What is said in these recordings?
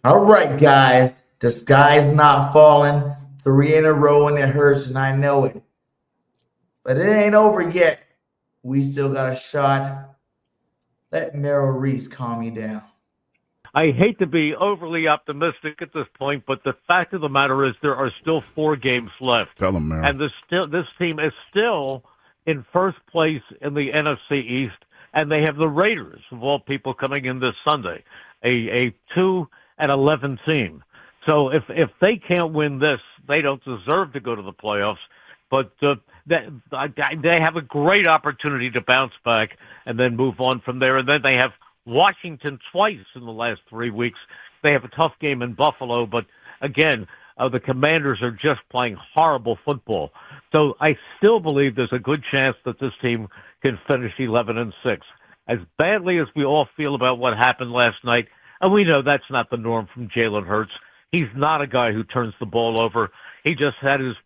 All right, guys. The sky's not falling. 3 in a row, and it hurts, and I know it. But it ain't over yet. We still got a shot. Let Merrill Reese calm you down. I hate to be overly optimistic at this point, but the fact of the matter is there are still 4 games left. Tell them, Merrill. And this team is still in first place in the NFC East, and they have the Raiders, of all people, coming in this Sunday, a 2-11 team. So if they can't win this, they don't deserve to go to the playoffs. But they have a great opportunity to bounce back and then move on from there. And then they have Washington twice in the last 3 weeks. They have a tough game in Buffalo, but again, the Commanders are just playing horrible football. So I still believe there's a good chance that this team can finish 11-6. As badly as we all feel about what happened last night, and we know that's not the norm from Jalen Hurts. He's not a guy who turns the ball over. He just had his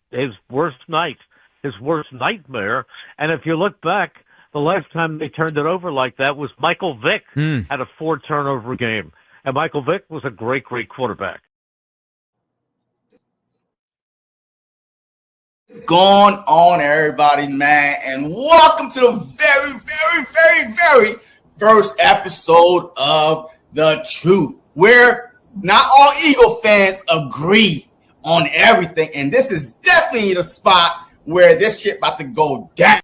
worst night, his worst nightmare. And if you look back, the last time they turned it over like that was Michael Vick had a 4-turnover game. And Michael Vick was a great, great quarterback. What's going on, everybody, man? And welcome to the very, very, very, very first episode of The Truth, where not all Eagle fans agree on everything. And this is definitely the spot where this shit about to go down.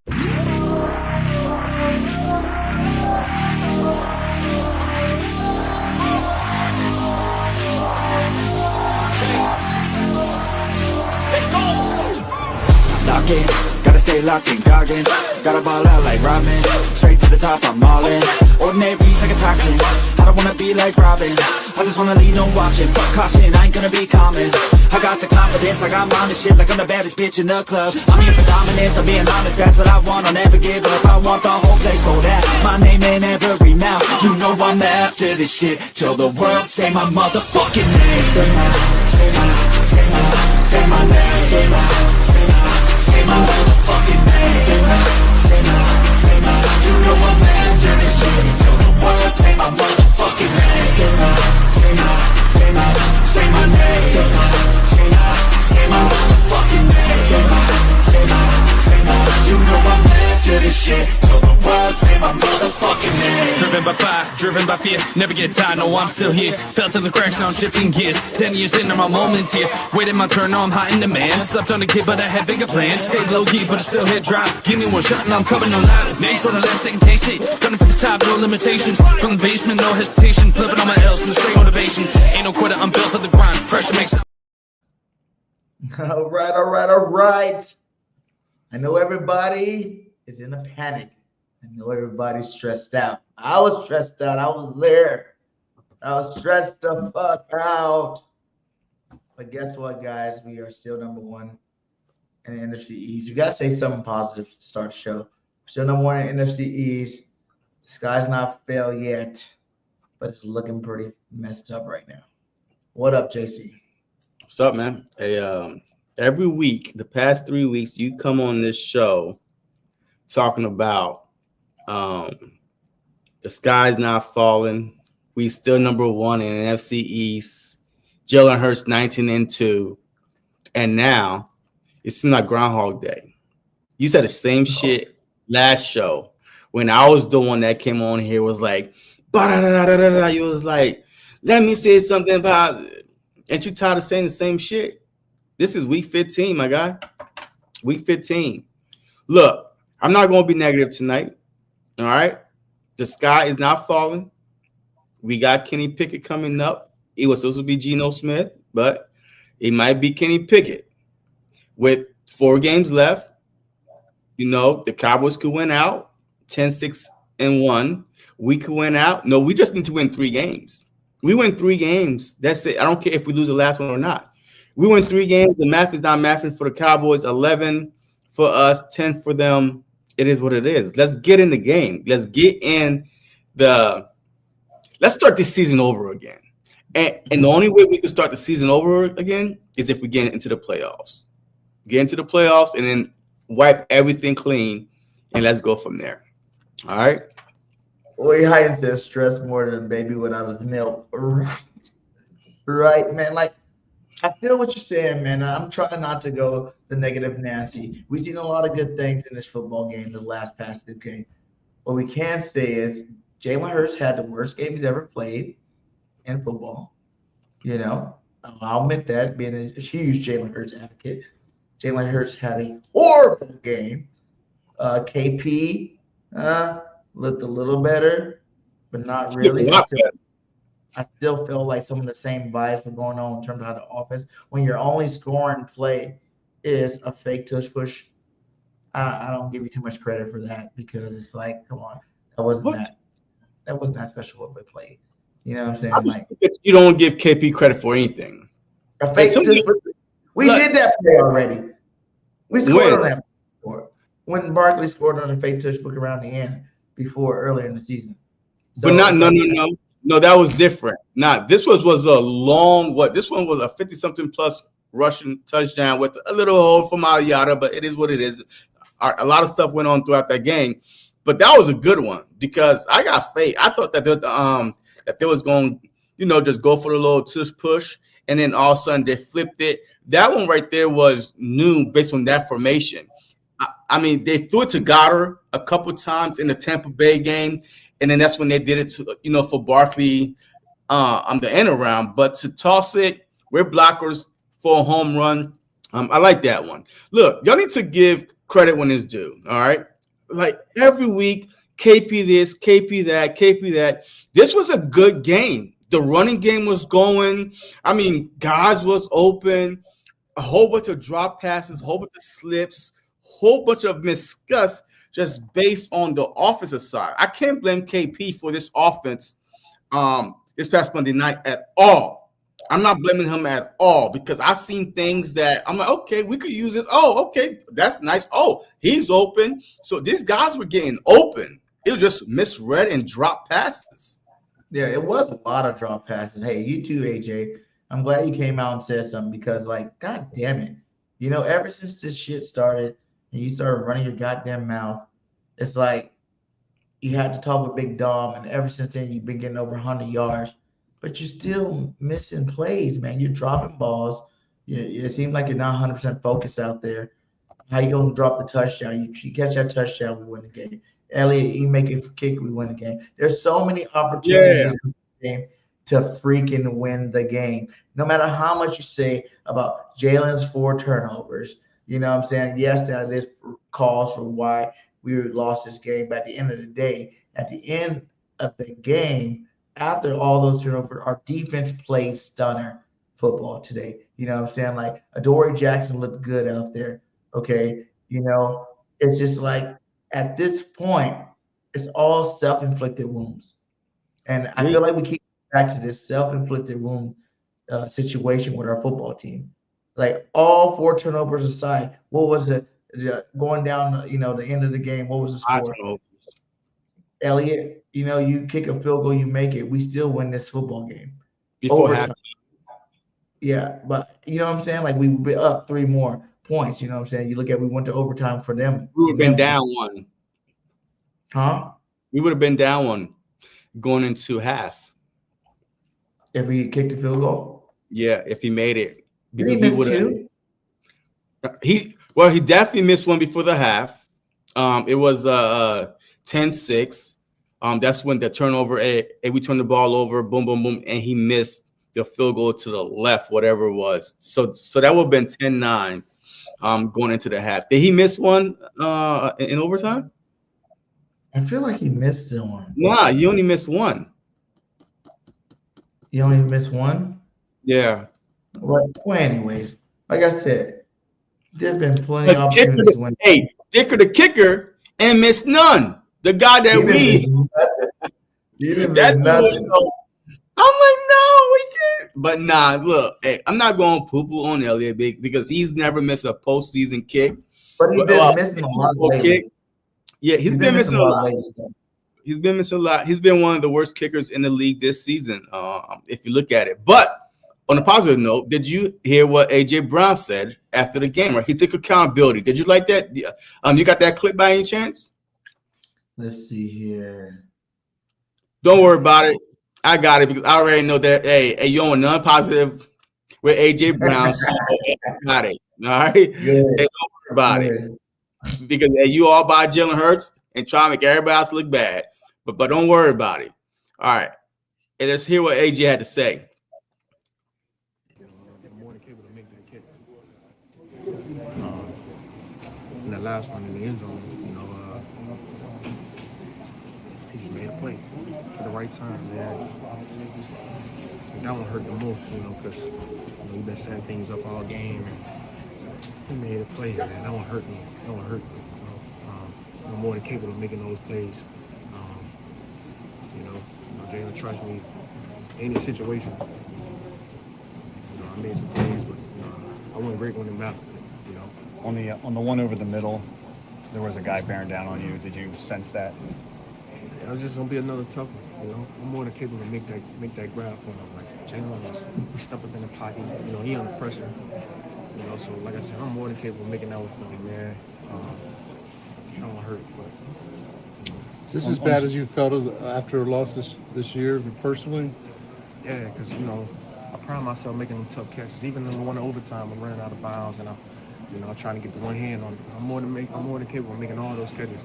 Lock in, gotta stay locked in, goggin. Gotta ball out like Robin. Straight to the top, I'm all in. Ordinary's like a toxin. I don't wanna be like Robin. I just wanna lead, no watching. Fuck caution, I ain't gonna be common. I got the confidence, I got mine and shit like I'm the baddest bitch in the club. I'm here for dominance, I'm being honest, that's what I want. I'll never give up, I want the whole place sold out. My name in every mouth, you know I'm after this shit. Till the world say my motherfucking name. Say my name. Say my name. Say my motherfucking name. Say my, you know I'm after this shit. Till the world say my motherfucking name. Say my name. Say my motherfucking name. Say my, you know I'm after this shit. Till the world say my motherfucking name. Driven by fire, driven by fear, never get tired, no I'm still here. Felt to the cracks, now I'm shifting gears. 10 years in, my moments here. Waiting my turn, now I'm hot in demand. Slept on a kid, but I had bigger plans. Stayed low key, but I still hit drive. Give me one shot and I'm coming no louder. Names on the left, second taste it. Gunning for the top, no limitations. From the basement, no hesitation. Flipping on my L's with straight motivation. Ain't no quitter, I'm built for the grind. Pressure makes. All right. I know everybody is in a panic. I know everybody's stressed out. I was stressed out. I was there. I was stressed the fuck out. But guess what, guys? We are still number one in the NFC East. You got to say something positive to start the show. We're still number one in the NFC East. The sky's not fell yet, but it's looking pretty messed up right now. What up, JC? What's up, man? Hey, every week, the past 3 weeks, you come on this show talking about the sky's not falling. We still number one in the NFC East. Jalen Hurts 19-2. And now it seems like Groundhog Day. You said the same shit last show when I was the one that came on here was like, ba-da-da-da-da-da. You was like, let me say something about it. Ain't you tired of saying the same shit? This is week 15, my guy. Week 15. Look, I'm not going to be negative tonight. All right? The sky is not falling. We got Kenny Pickett coming up. It was supposed to be Geno Smith, but it might be Kenny Pickett. With 4 games left, you know, the Cowboys could win out 10-6-1. We could win out. No, we just need to win 3 games. We win 3 games. That's it. I don't care if we lose the last one or not. We win 3 games. The math is not mathing for the Cowboys. 11 for us, 10 for them. It is what it is. Let's get in the game. Let's start this season over again. And the only way we can start the season over again is if we get into the playoffs. Get into the playoffs and then wipe everything clean, and let's go from there. All right? Boy, Hyatt says stress more than a baby without his milk. Right, man. Like, I feel what you're saying, man. I'm trying not to go the negative Nancy. We've seen a lot of good things in this football game, the last past good game. What we can say is Jalen Hurts had the worst game he's ever played in football. You know, I'll admit that, being a huge Jalen Hurts advocate. Jalen Hurts had a horrible game. KP looked a little better, but not really. I still feel like some of the same vibes were going on in terms of how the offense, when your only scoring play is a fake tush push, I don't give you too much credit for that, because it's like, come on, that wasn't that special what we played. You know what I'm saying? I just think that you don't give KP credit for anything. A fake tush push. We did that play already. We scored on that before. When Barkley scored on a fake tush push around the end earlier in the season. So, but no, that was different. This was a long this one was a 50-something plus rushing touchdown with a little hold from Aliata, but it is what it is. A lot of stuff went on throughout that game, but that was a good one because I got faith. I thought that they was going, just go for the little tush push, and then all of a sudden they flipped it. That one right there was new based on that formation. I mean, they threw it to Goddard a couple times in the Tampa Bay game, and then that's when they did it to, for Barkley on the end around. But to toss it, we're blockers for a home run. I like that one. Look, y'all need to give credit when it's due, all right? Like every week, KP this, KP that, KP that. This was a good game. The running game was going. I mean, guys was open. A whole bunch of drop passes, a whole bunch of slips, whole bunch of miscuts just based on the offensive side. I can't blame KP for this offense this past Monday night at all. I'm not blaming him at all because I've seen things that I'm like, okay, we could use this. Oh, okay, that's nice. Oh, he's open. So these guys were getting open. It was just misread and drop passes. Yeah, it was a lot of drop passes. Hey, you too, AJ. I'm glad you came out and said something because, like, God damn it. Ever since this shit started and you started running your goddamn mouth, it's like you had to talk with Big Dom, and ever since then you've been getting over 100 yards, but you're still missing plays, man. You're dropping balls. It seems like you're not 100% focused out there. How you going to drop the touchdown? You catch that touchdown, we win the game. Elliott, you make it for kick, we win the game. There's so many opportunities in the game to freaking win the game. No matter how much you say about Jalen's 4 turnovers, you know what I'm saying? Yes, that is cause for why we lost this game. But at the end of the day, at the end of the game, after all those turnovers, our defense plays stunner football today. You know what I'm saying? Like, Adoree Jackson looked good out there. Okay. It's just like at this point, it's all self-inflicted wounds. And I feel like we keep back to this self-inflicted wound situation with our football team. Like, all 4 turnovers aside, what was it going down, the end of the game? What was the score? Elliott, you kick a field goal, you make it. We still win this football game. Before halftime. Yeah, but you know what I'm saying? Like, we were up 3 more points. You know what I'm saying? You look at, we went to overtime for them. We would have been down 1. Huh? We would have been down 1 going into half. If we kicked the field goal? Yeah, if he made it. He missed 2? He definitely missed 1 before the half. It was 10-6. That's when the turnover, we turned the ball over, boom, boom, boom, and he missed the field goal to the left, whatever it was. So that would have been 10-9 going into the half. Did he miss 1 in overtime? I feel like he missed 1. Nah, you only missed 1. You only missed 1? Yeah. Well, anyways, like I said, there's been plenty of opportunities to win. Hey, Dicker the kicker and missed none. The guy that you didn't miss nothing. I'm like, no, we can't. But nah, look, hey, I'm not going poo-poo on Elliott because he's never missed a postseason kick. But he's been missing a lot lately. Yeah, he's been missing a lot. He's been missing a lot. He's been one of the worst kickers in the league this season, if you look at it. But on a positive note, did you hear what A.J. Brown said after the game? Right? He took accountability. Did you like that? You got that clip by any chance? Let's see here. Don't worry about it. I got it because I already know that. Hey, you on none positive with AJ Brown. So I got it. All right. Hey, don't Good. worry about it Good. because hey, you all buy Jalen Hurts and try to make everybody else look bad. But don't worry about it. All right. And let's hear what AJ had to say. More than capable to make that kick. And that last one in the end zone, he just made a play for the right time, man. And that one hurt the most, because we've been setting things up all game. And he made a play, man. That one hurt me. That one hurt me. I'm more than capable of making those plays. Jalen trusts me in any situation. I made some plays, but I wasn't great when it mattered. On the one over the middle, there was a guy bearing down on you. Did you sense that? It was just gonna be another tough one. I'm more than capable to make that grab for him. Like Jalen was step up in the pocket. He under pressure. So like I said, I'm more than capable of making that one for him, man. I don't hurt, but. Is this as bad as you felt after a loss this year, personally? Yeah, because I pride myself making them tough catches. Even in the one overtime, I'm running out of bounds, and I'm trying to get the one hand on it. I'm more than capable of making all those catches.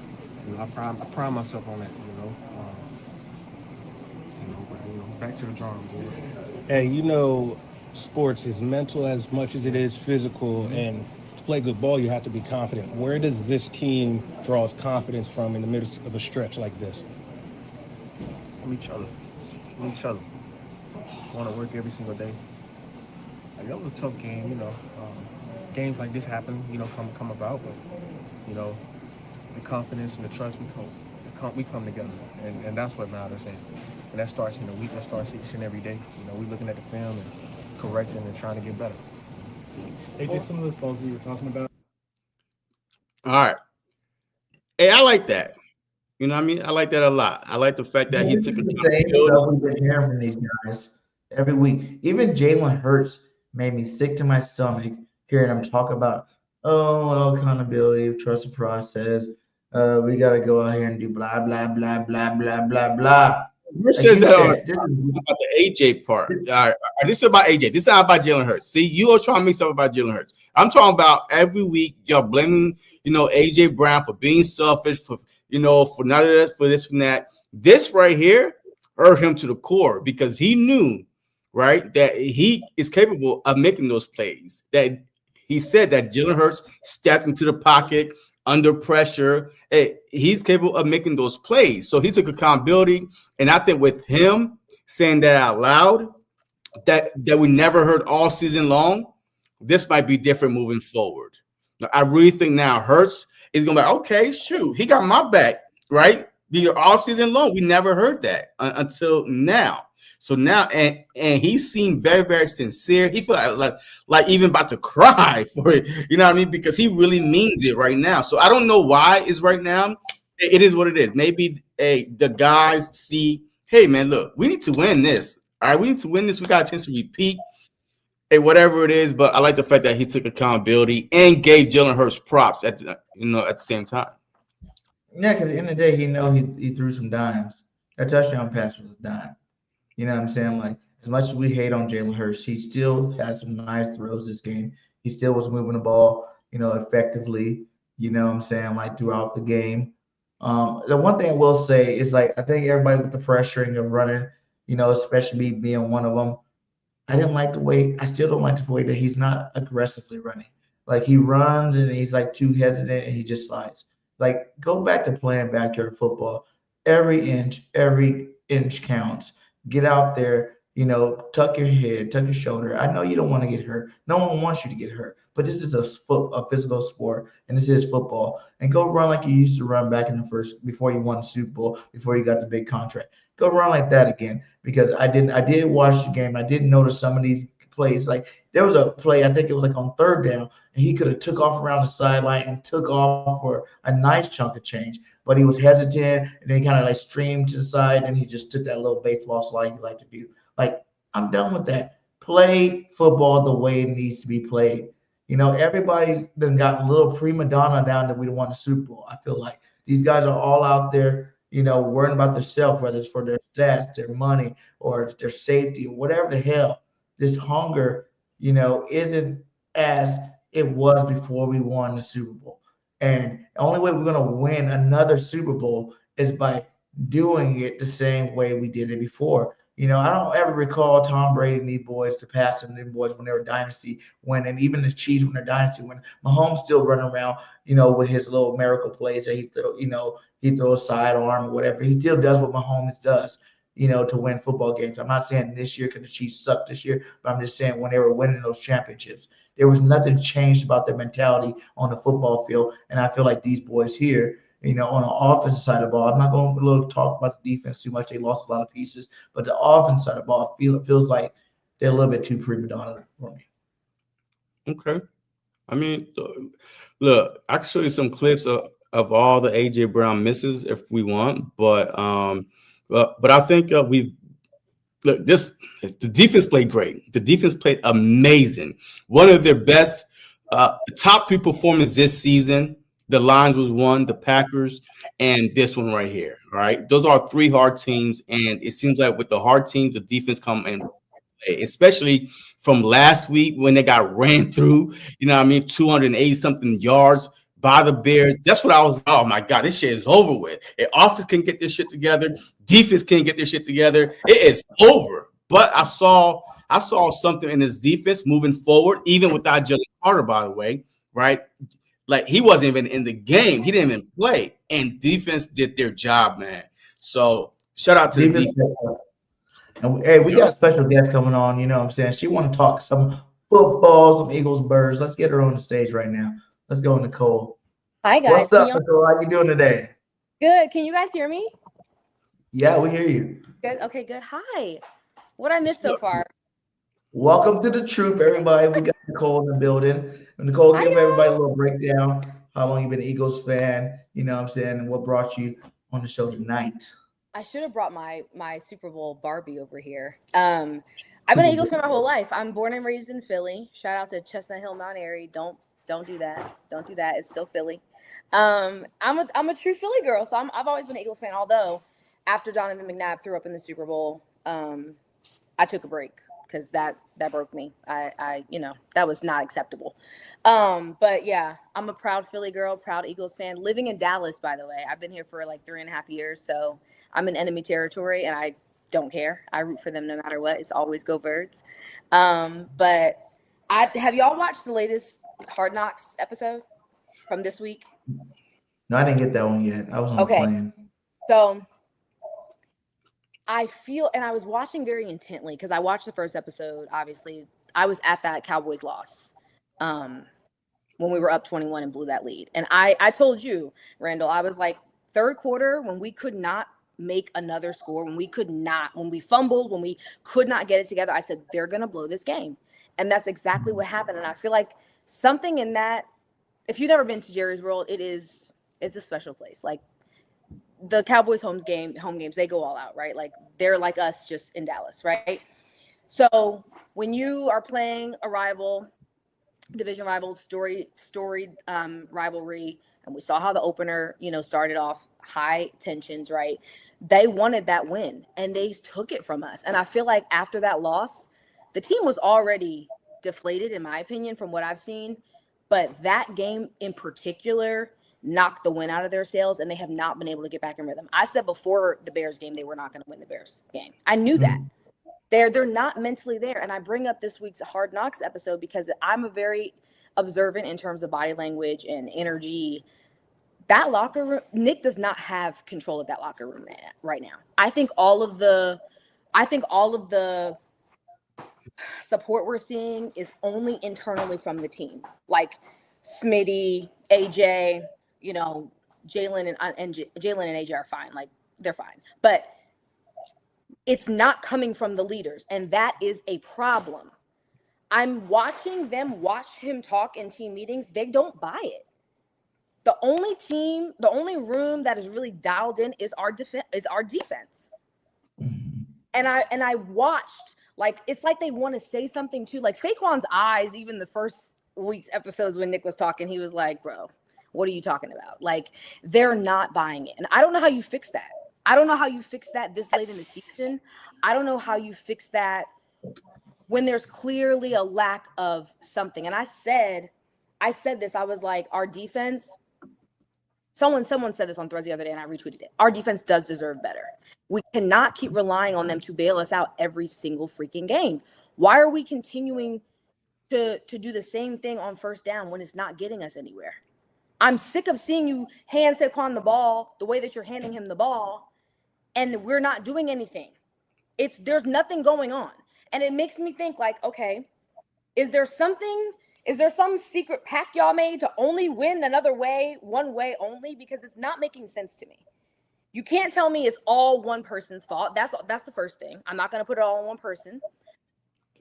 I pride myself on that. But back to the drawing board. Hey, sports is mental as much as it is physical, and to play good ball, you have to be confident. Where does this team draw its confidence from in the middle of a stretch like this? From each other. Want to work every single day. Like, that was a tough game, games like this happen, come about, but, the confidence and the trust, we come together, and that's what matters, and that starts in the week, that starts each and every day. We're looking at the film and correcting and trying to get better. Hey, did some of those balls that you were talking about? All right. Hey, I like that. You know what I mean? I like that a lot. I like the fact that he took the same stuff we've been hearing from these guys every week. Even Jalen Hurts made me sick to my stomach hearing him talk about, accountability, trust the process. We got to go out here and do blah, blah, blah, blah, blah, blah, blah. Who says that about the AJ part? All right, this is about AJ. This is not about Jalen Hurts. See, you are trying to make stuff about Jalen Hurts. I'm talking about every week y'all blaming, AJ Brown for being selfish, for this and that. This right here hurt him to the core because he knew, right, that he is capable of making those plays. That he said that Jalen Hurts stepped into the pocket under pressure. He's capable of making those plays. So he took accountability. And I think with him saying that out loud, that we never heard all season long, this might be different moving forward. Now, I really think now Hurts is going to be like, okay, shoot, he got my back, right? All season long, we never heard that until now. So now, and he seemed very, very sincere. He felt like even about to cry for it. You know what I mean? Because he really means it right now. So I don't know why it's right now. It is what it is. Maybe the guys see, hey, man, look, we need to win this. All right, we need to win this. We got a chance to repeat. Whatever it is. But I like the fact that he took accountability and gave Jalen Hurts props at the same time. Yeah, because at the end of the day, he threw some dimes. That touchdown pass was a dime. You know what I'm saying? Like, as much as we hate on Jalen Hurts, he still had some nice throws this game. He still was moving the ball, effectively, you know what I'm saying, like throughout the game. The one thing I will say is, like, I think everybody with the pressuring of running, especially me being one of them, I still don't like the way that he's not aggressively running. Like, he runs and he's like too hesitant and he just slides. Like, go back to playing backyard football. Every inch counts. Get out there, tuck your head, tuck your shoulder. I know you don't want to get hurt. No one wants you to get hurt. But this is a physical sport, and this is football. And go run like you used to run back in before you won the Super Bowl, before you got the big contract. Go run like that again, because I did watch the game. I did notice some of these plays. Like, there was a play, I think it was like on third down, and he could have took off around the sideline and took off for a nice chunk of change. But he was hesitant, and then he kind of like streamed to the side, and he just took that little baseball slide he like to do. Like, I'm done with that. Play football the way it needs to be played. Everybody's done got a little prima donna down that we won the Super Bowl. I feel like these guys are all out there, worrying about themselves, whether it's for their stats, their money, or their safety, or whatever the hell. This hunger, isn't as it was before we won the Super Bowl. And the only way we're going to win another Super Bowl is by doing it the same way we did it before. I don't ever recall Tom Brady and these boys surpassing them boys when they were dynasty when, and even the Chiefs when they're dynasty when Mahomes still running around, with his little miracle plays that he throw, he throws a sidearm or whatever. He still does what Mahomes does, to win football games. I'm not saying this year because the Chiefs sucked this year, but I'm just saying when they were winning those championships, there was nothing changed about their mentality on the football field. And I feel like these boys here, on the offensive side of the ball, I'm not going to talk about the defense too much. They lost a lot of pieces, but the offense side of the ball, feels like they're a little bit too prima donna for me. Okay. I mean, look, I can show you some clips of all the AJ Brown misses if we want, but I think the defense played great. The defense played amazing. One of their best, top 3 performances this season. The Lions was one, the Packers, and this one right here. All right, those are 3 hard teams, and it seems like with the hard teams, the defense come and play, especially from last week when they got ran through. 280 something yards by the Bears. That's what I was. Oh my God, this shit is over with. If offense can get this shit together, defense can't get this shit together. It is over. But I saw something in his defense moving forward, even without Jalen Hurts, by the way, right? Like he wasn't even in the game. He didn't even play. And defense did their job, man. So shout out to the defense. And hey, we got special guests coming on, you know what I'm saying? She want to talk some football, some Eagles, Birds. Let's get her on the stage right now. Let's go, Nicole. Hi, guys. What's up, Nicole? How you doing today? Good. Can you guys hear me? Yeah, we hear you. Good. Okay, good. Hi. What I missed so far? Welcome to the truth, everybody. We got Nicole in the building. Nicole, give everybody a little breakdown. How long you been an Eagles fan? You know what I'm saying? And what brought you on the show tonight? I should have brought my Super Bowl Barbie over here. I've been an Eagles fan my whole life. I'm born and raised in Philly. Shout out to Chestnut Hill, Mount Airy. Don't do that. Don't do that. It's still Philly. I'm a true Philly girl, so I've always been an Eagles fan. Although after Donovan McNabb threw up in the Super Bowl, I took a break because that broke me. I that was not acceptable. But yeah, I'm a proud Philly girl, proud Eagles fan. Living in Dallas, by the way. I've been here for like 3.5 years, so I'm in enemy territory, and I don't care. I root for them no matter what. It's always go Birds. But have y'all watched the latest Hard Knocks episode from this week? No, I didn't get that one yet. I was on the plane. So I feel, and I was watching very intently because I watched the first episode. Obviously, I was at that Cowboys loss when we were up 21 and blew that lead. And I told you, Randall, I was like, third quarter when we could not make another score, when we fumbled, when we could not get it together, I said, they're going to blow this game. And that's exactly what happened. And I feel like something in that, if you've never been to Jerry's World, it's a special place. Like the Cowboys home games, they go all out, right? Like they're like us just in Dallas, right? So when you are playing a division rival, storied rivalry, and we saw how the opener, started off high tensions, right? They wanted that win and they took it from us. And I feel like after that loss, the team was already deflated, in my opinion, from what I've seen. But that game in particular knocked the wind out of their sails, and they have not been able to get back in rhythm. I said before the Bears game, they were not going to win the Bears game. I knew that. They're not mentally there. And I bring up this week's Hard Knocks episode because I'm a very observant in terms of body language and energy. That locker room, Nick does not have control of that locker room right now. I think all of the support we're seeing is only internally from the team. Like Smitty, AJ, Jalen and AJ are fine. Like they're fine. But it's not coming from the leaders, and that is a problem. I'm watching them watch him talk in team meetings. They don't buy it. The only room that is really dialed in is our defense. And I watched, like, it's like they want to say something too. Like Saquon's eyes, even the first week's episodes when Nick was talking, he was like, bro, what are you talking about? Like, they're not buying it. And I don't know how you fix that. I don't know how you fix that this late in the season. I don't know how you fix that when there's clearly a lack of something. And I said this, I was like, our defense, someone said this on Threads the other day and I retweeted it. Our defense does deserve better. We cannot keep relying on them to bail us out every single freaking game. Why are we continuing to do the same thing on first down when it's not getting us anywhere? I'm sick of seeing you hand Saquon the ball the way that you're handing him the ball, and we're not doing anything. There's nothing going on. And it makes me think like, okay, is there some secret pact y'all made to only win another way, one way only? Because it's not making sense to me. You can't tell me it's all one person's fault. That's the first thing. I'm not going to put it all on one person.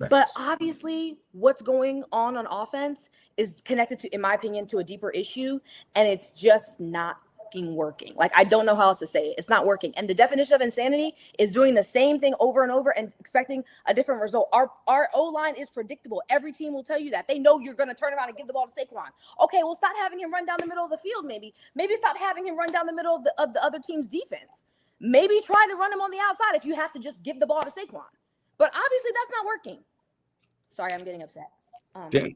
Right. But obviously what's going on offense is connected to, in my opinion, to a deeper issue. And it's just not fucking working. Like, I don't know how else to say it. It's not working. And the definition of insanity is doing the same thing over and over and expecting a different result. Our O-line is predictable. Every team will tell you that. They know you're going to turn around and give the ball to Saquon. Okay, well, stop having him run down the middle of the field maybe. Maybe stop having him run down the middle of the other team's defense. Maybe try to run him on the outside if you have to just give the ball to Saquon. But obviously that's not working. Sorry, I'm getting upset. Yeah.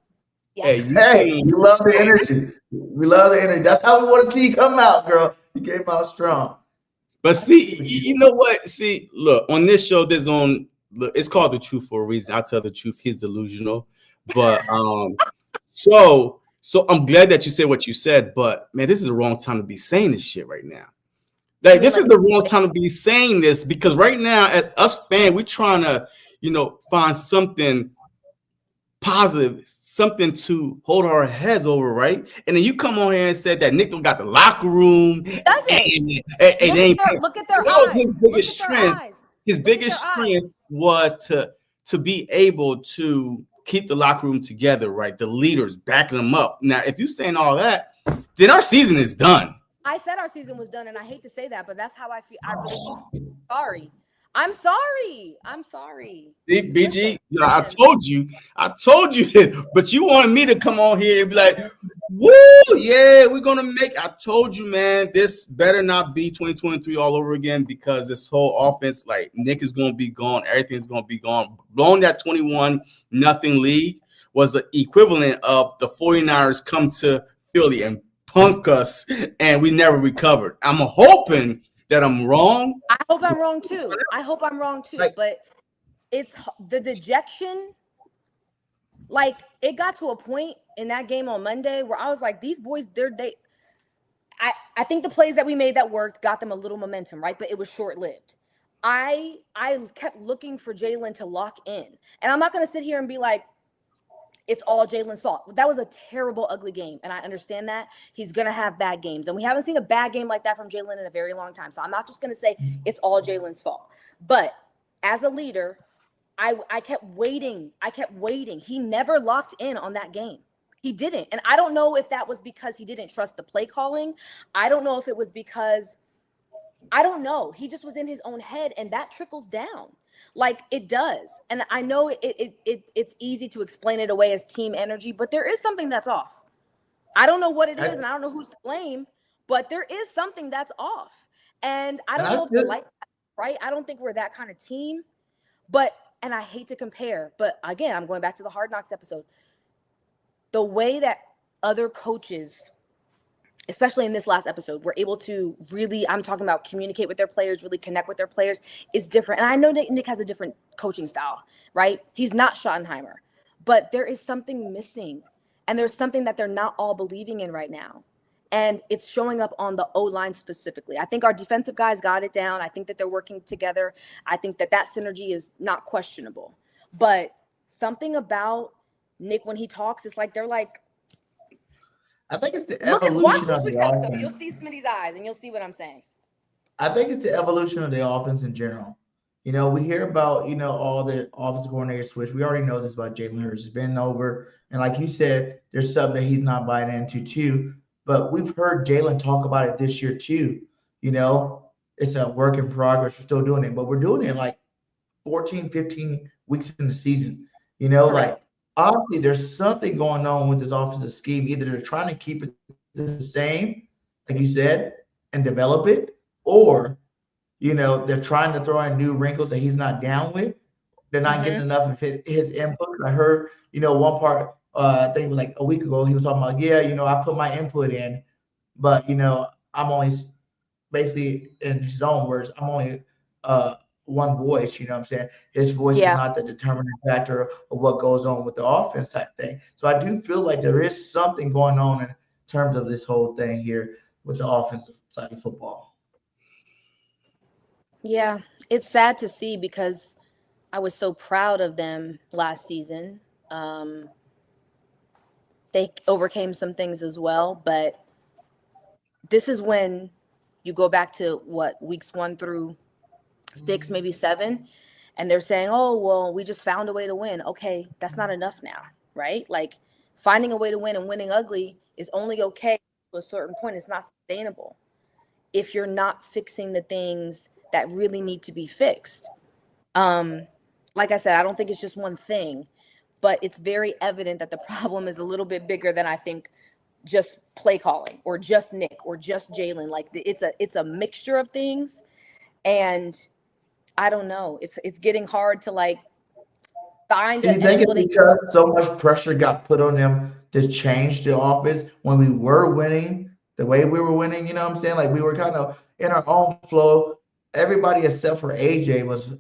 Hey, we love the energy. We love the energy. That's how we want to see you come out, girl. You came out strong. But see, you know what? See, look, on this show, it's called The Truth for a reason. I'll tell the truth. He's delusional. But so I'm glad that you said what you said, but man, this is the wrong time to be saying this shit right now. Like, this is the wrong time to be saying this, because right now, as us fans, we're trying to, find something positive, something to hold our heads over, right? And then you come on here and said that Nick don't got the locker room. Look at their eyes. His biggest strength. His biggest strength was to be able to keep the locker room together, right? The leaders backing them up. Now, if you're saying all that, then our season is done. I said our season was done, and I hate to say that, but that's how I feel. I really feel sorry. I'm sorry. See, BG, I told you that, but you wanted me to come on here and be like, woo, yeah, we're going to make, I told you, man, this better not be 2023 all over again, because this whole offense, like, Nick is going to be gone. Everything's going to be gone. Blowing that 21-0 lead was the equivalent of the 49ers come to Philly and punk us, and we never recovered. I'm hoping that I'm wrong. I hope I'm wrong too. But it's the dejection. Like, it got to a point in that game on Monday where I was like, these boys, I think the plays that we made that worked got them a little momentum, right? But it was short-lived. I kept looking for Jalen to lock in. And I'm not going to sit here and be like, it's all Jalen's fault. That was a terrible, ugly game, and I understand that. He's going to have bad games, and we haven't seen a bad game like that from Jalen in a very long time. So I'm not just going to say it's all Jalen's fault. But as a leader, I kept waiting. He never locked in on that game. He didn't. And I don't know if that was because he didn't trust the play calling. I don't know if it was because – I don't know. He just was in his own head, and that trickles down. Like, it does. And I know it's easy to explain it away as team energy, but there is something that's off. I don't know what it is, and I don't know who's to blame, but there is something that's off. And I don't know if the lights are right. I don't think we're that kind of team. But, and I hate to compare, but again, I'm going back to the Hard Knocks episode. The way that other coaches, especially in this last episode, were able to really, I'm talking about communicate with their players, really connect with their players, is different. And I know Nick has a different coaching style, right? He's not Schottenheimer, but there is something missing. And there's something that they're not all believing in right now. And it's showing up on the O-line specifically. I think our defensive guys got it down. I think that they're working together. I think that synergy is not questionable. But something about Nick, when he talks, it's like they're like, I think it's the evolution of the offense. You'll see Smitty's eyes, and you'll see what I'm saying. I think it's the evolution of the offense in general. We hear about, all the offensive coordinator switch. We already know this about Jalen Hurts. It's been over. And like you said, there's something that he's not buying into too. But we've heard Jalen talk about it this year too. It's a work in progress. We're still doing it. But we're doing it like 14, 15 weeks in the season. Like, obviously, there's something going on with this offensive scheme. Either they're trying to keep it the same, like you said, and develop it, or they're trying to throw in new wrinkles that he's not down with. They're not getting enough of his input. I heard, one part, I think it was like a week ago, he was talking about, yeah, I put my input in, but, I'm only basically, in his own words, I'm only one voice, what I'm saying? His voice is Yeah. not the determining factor of what goes on with the offense type thing. So I do feel like there is something going on in terms of this whole thing here with the offensive side of football. Yeah, it's sad to see because I was so proud of them last season. They overcame some things as well, but this is when you go back to weeks 1 through 6, maybe 7, and they're saying, oh, well, we just found a way to win. Okay, that's not enough now, right? Like, finding a way to win and winning ugly is only okay to a certain point. It's not sustainable if you're not fixing the things that really need to be fixed. Like I said, I don't think it's just one thing, but it's very evident that the problem is a little bit bigger than I think just play calling or just Nick or just Jalen. Like, it's a mixture of things, and I don't know. It's getting hard to like find. Do you think it's because so much pressure got put on them to change the offense when we were winning the way we were winning? You know what I'm saying? Like, we were kind of in our own flow. Everybody except for AJ was,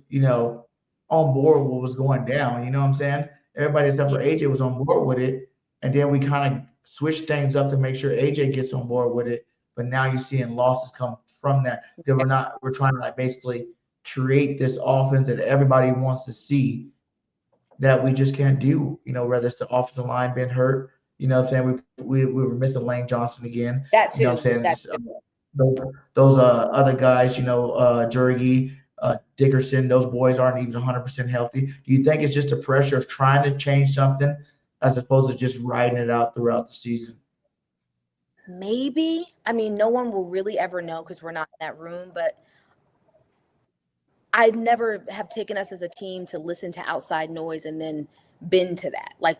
on board with what was going down. You know what I'm saying? Everybody except for AJ was on board with it. And then we kind of switched things up to make sure AJ gets on board with it. But now you're seeing losses come from that because we're trying to like basically create this offense that everybody wants to see that we just can't do, whether it's the offensive line being hurt, what I'm saying? We were missing Lane Johnson again. That too. You know what I'm saying? Those other guys, Jurgi, Dickerson, those boys aren't even 100% healthy. Do you think it's just the pressure of trying to change something as opposed to just riding it out throughout the season? Maybe. I mean, no one will really ever know because we're not in that room, but I never have taken us as a team to listen to outside noise and then been to that. Like,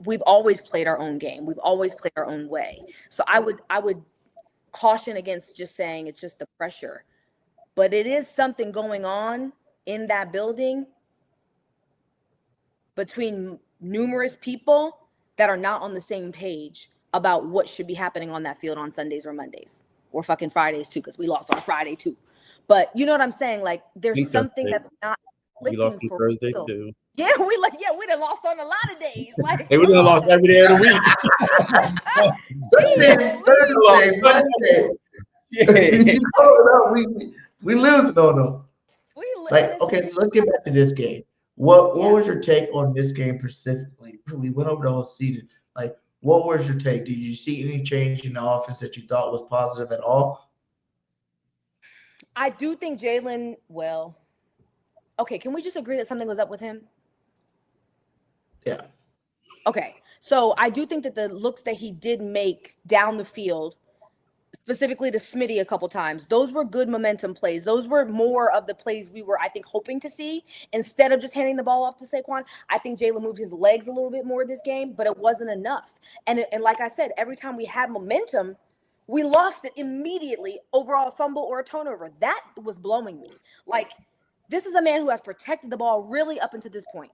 we've always played our own game. We've always played our own way. So I would caution against just saying it's just the pressure, but it is something going on in that building between numerous people that are not on the same page about what should be happening on that field on Sundays or Mondays or fucking Fridays too, because we lost on Friday too. But you know what I'm saying? Like, there's something that's not we lost on Thursday real. too. Yeah, we done lost on a lot of days. Like, Hey, we done lost every day of the week. We losing on them. Like, okay, so let's get back to this game. What was your take on this game specifically? We went over the whole season. Like, what was your take? Did you see any change in the offense that you thought was positive at all? I do think Jalen, okay, can we just agree that something was up with him? Yeah. Okay, so I do think that the looks that he did make down the field, specifically to Smitty a couple times, those were good momentum plays. Those were more of the plays we were, I think, hoping to see. Instead of just handing the ball off to Saquon, I think Jalen moved his legs a little bit more this game, but it wasn't enough. And like I said, every time we had momentum, we lost it immediately over a fumble or a turnover. That was blowing me. Like, this is a man who has protected the ball really up until this point.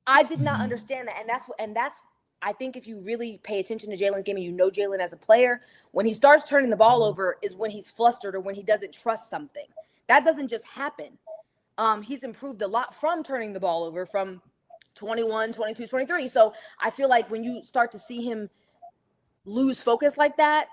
I did not understand that. And that's I think if you really pay attention to Jalen's game and you know Jalen as a player, when he starts turning the ball over is when he's flustered or when he doesn't trust something. That doesn't just happen. He's improved a lot from turning the ball over from 21, 22, 23. So I feel like when you start to see him lose focus like that,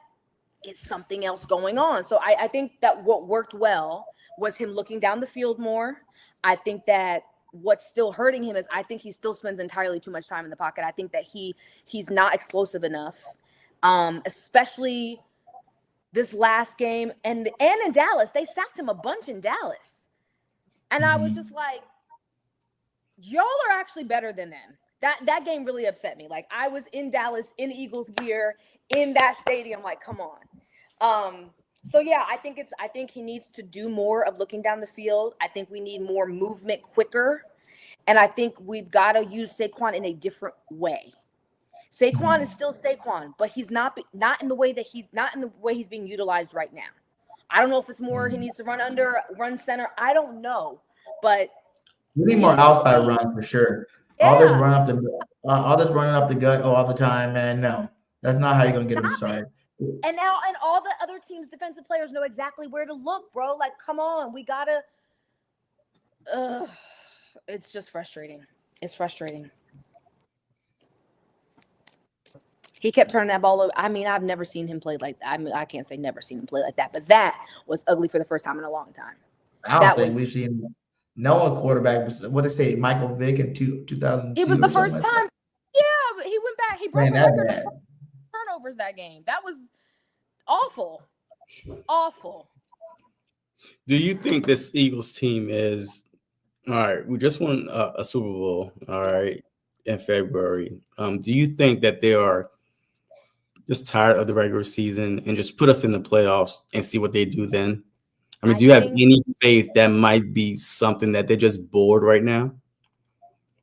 it's something else going on. So I think that what worked well was him looking down the field more. I think that what's still hurting him is I think he still spends entirely too much time in the pocket. I think that he's not explosive enough, especially this last game. And in Dallas, they sacked him a bunch in Dallas. And I was just like, y'all are actually better than them. That game really upset me. Like, I was in Dallas in Eagles gear in that stadium. Like, come on. So yeah, I think he needs to do more of looking down the field. I think we need more movement quicker. And I think we've got to use Saquon in a different way. Saquon is still Saquon, but he's not in the way that he's being utilized right now. I don't know if it's more he needs to run under, run center. I don't know, but we need more outside runs for sure. Yeah. All this running up the gut all the time, man. No, that's not how you're gonna get them started. And now, and all the other teams' defensive players know exactly where to look, bro. Like, come on, we gotta. It's just frustrating. It's frustrating. He kept turning that ball over. I mean, I've never seen him play like that. I mean, I can't say never seen him play like that, but that was ugly for the first time in a long time. I don't think we've seen no one quarterback. What they say, Michael Vick in 2002. It was the first time. Yeah, but he went back. He broke a record of turnovers that game. That was awful. Awful. Do you think this Eagles team is all right? We just won a Super Bowl, all right, in February. Do you think that they are just tired of the regular season and just put us in the playoffs and see what they do then? I mean, do you have any faith that might be something that they're just bored right now?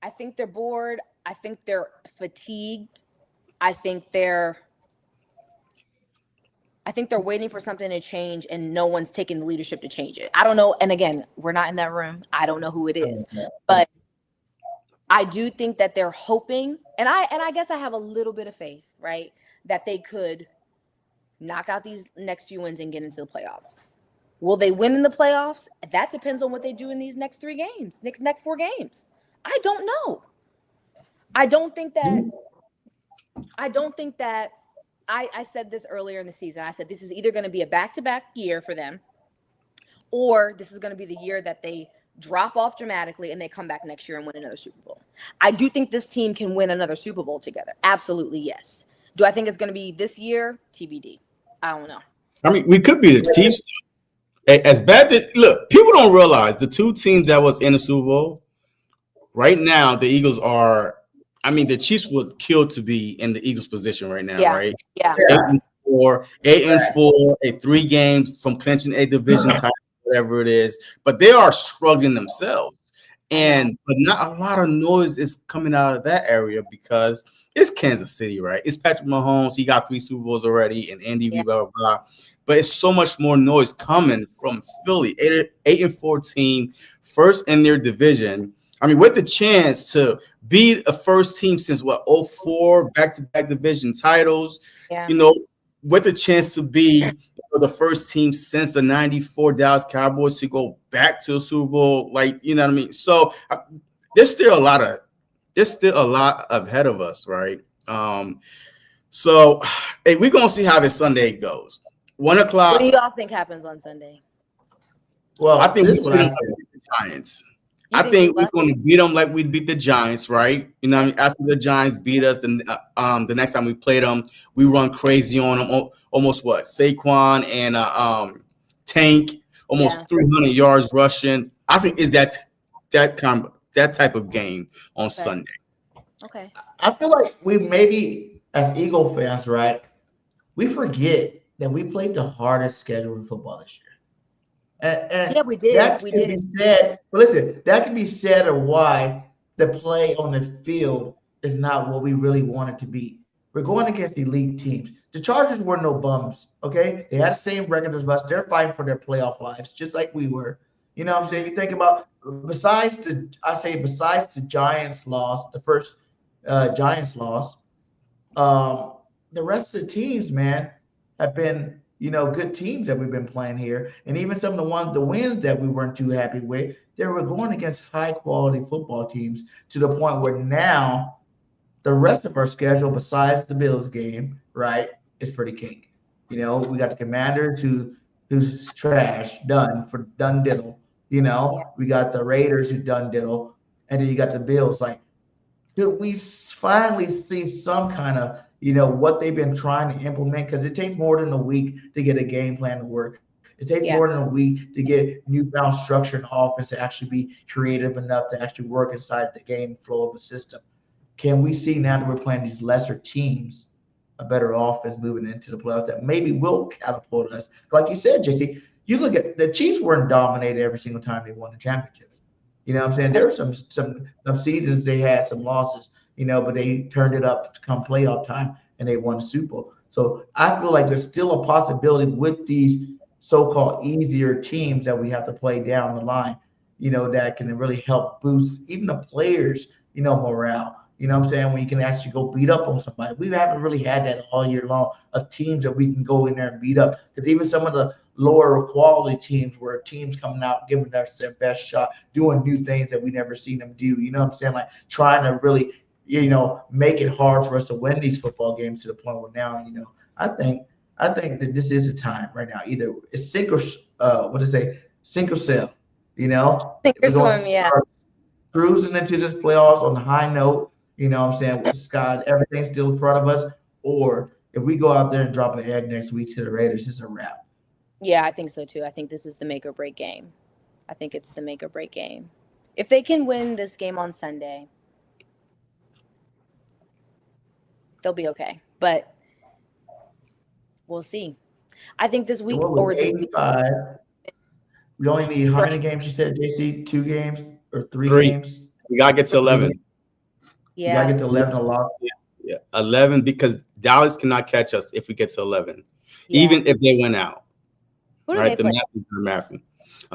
I think they're bored. I think they're fatigued. I think they're waiting for something to change, and no one's taking the leadership to change it. I don't know. And again, we're not in that room. I don't know who it is, but I do think that they're hoping, and I guess I have a little bit of faith, right, that they could knock out these next few wins and get into the playoffs. Will they win in the playoffs? That depends on what they do in these next 3 games, next 4 games. I don't know. I said this earlier in the season. I said this is either going to be a back-to-back year for them, or this is going to be the year that they drop off dramatically and they come back next year and win another Super Bowl. I do think this team can win another Super Bowl together. Absolutely, yes. Do I think it's going to be this year? TBD. I don't know. I mean, we could be the Chiefs. As bad that look, people don't realize the 2 teams that was in the Super Bowl right now. The Eagles are. I mean, the Chiefs would kill to be in the Eagles' position right now, right? Yeah. 8-4, 3 games from clinching a division title, whatever it is. But they are struggling themselves, but not a lot of noise is coming out of that area because it's Kansas City, right? It's Patrick Mahomes. He got 3 Super Bowls already, and Andy, blah blah blah. But it's so much more noise coming from Philly, 8-4 team, first in their division. I mean, with the chance to be a first team since 04 back-to-back division titles, with the chance to be the first team since the 94 Dallas Cowboys to go back to a Super Bowl, you know what I mean? So there's still a lot ahead of us, right? So hey, we're gonna see how this Sunday goes. 1 o'clock. What do y'all think happens on Sunday? Well, I think we're gonna beat the Giants. I think we're going to beat them like we beat the Giants, right? You know what I mean? After the Giants beat us, the next time we played them, we run crazy on them. Almost Saquon and Tank, almost 300 yards rushing. I think is that type of game on Sunday. Okay. I feel like we maybe as Eagle fans, right? We forget that we played the hardest schedule in football this year. And yeah, we did. That can be said, but listen, that can be said of why the play on the field is not what we really want it to be. We're going against elite teams. The Chargers were no bums, okay? They had the same record as us. They're fighting for their playoff lives, just like we were. You know what I'm saying? You think about besides the Giants loss, the first Giants loss, the rest of the teams, man, have been good teams that we've been playing here. And even some of the wins that we weren't too happy with, they were going against high-quality football teams to the point where now the rest of our schedule, besides the Bills game, right, is pretty cake. We got the Commanders who's trash, done diddle. We got the Raiders who done diddle. And then you got the Bills. Could we finally see some kind of what they've been trying to implement, because it takes more than a week to get a game plan to work. It takes more than a week to get newfound structure and offense to actually be creative enough to actually work inside the game flow of a system. Can we see now that we're playing these lesser teams a better offense moving into the playoffs that maybe will catapult us? Like you said, JC, you look at the Chiefs weren't dominated every single time they won the championships. You know what I'm saying? There were some seasons they had some losses, but they turned it up to come playoff time and they won the Super Bowl. So I feel like there's still a possibility with these so-called easier teams that we have to play down the line, that can really help boost even the players, morale. You know what I'm saying? When you can actually go beat up on somebody. We haven't really had that all year long of teams that we can go in there and beat up. Because even some of the lower quality teams where teams coming out, giving us their best shot, doing new things that we never seen them do. You know what I'm saying? Like trying to really, make it hard for us to win these football games to the point where now, I think that this is a time right now. Either it's sink or sink or sell. Sink or swim, yeah. Cruising into this playoffs on a high note. You know what I'm saying? With Scott, everything's still in front of us. Or if we go out there and drop an egg next week to the Raiders, it's a wrap. Yeah, I think so too. I think this is the make or break game. I think it's the make or break game. If they can win this game on Sunday, they'll be okay. But we'll see. I think this week or 85. We only need how many games? You said, JC, 2 games or 3 games? We gotta get to 11. Yeah, we gotta get to 11 a lot. Yeah, 11 because Dallas cannot catch us if we get to 11, even if they went out. Who do they play?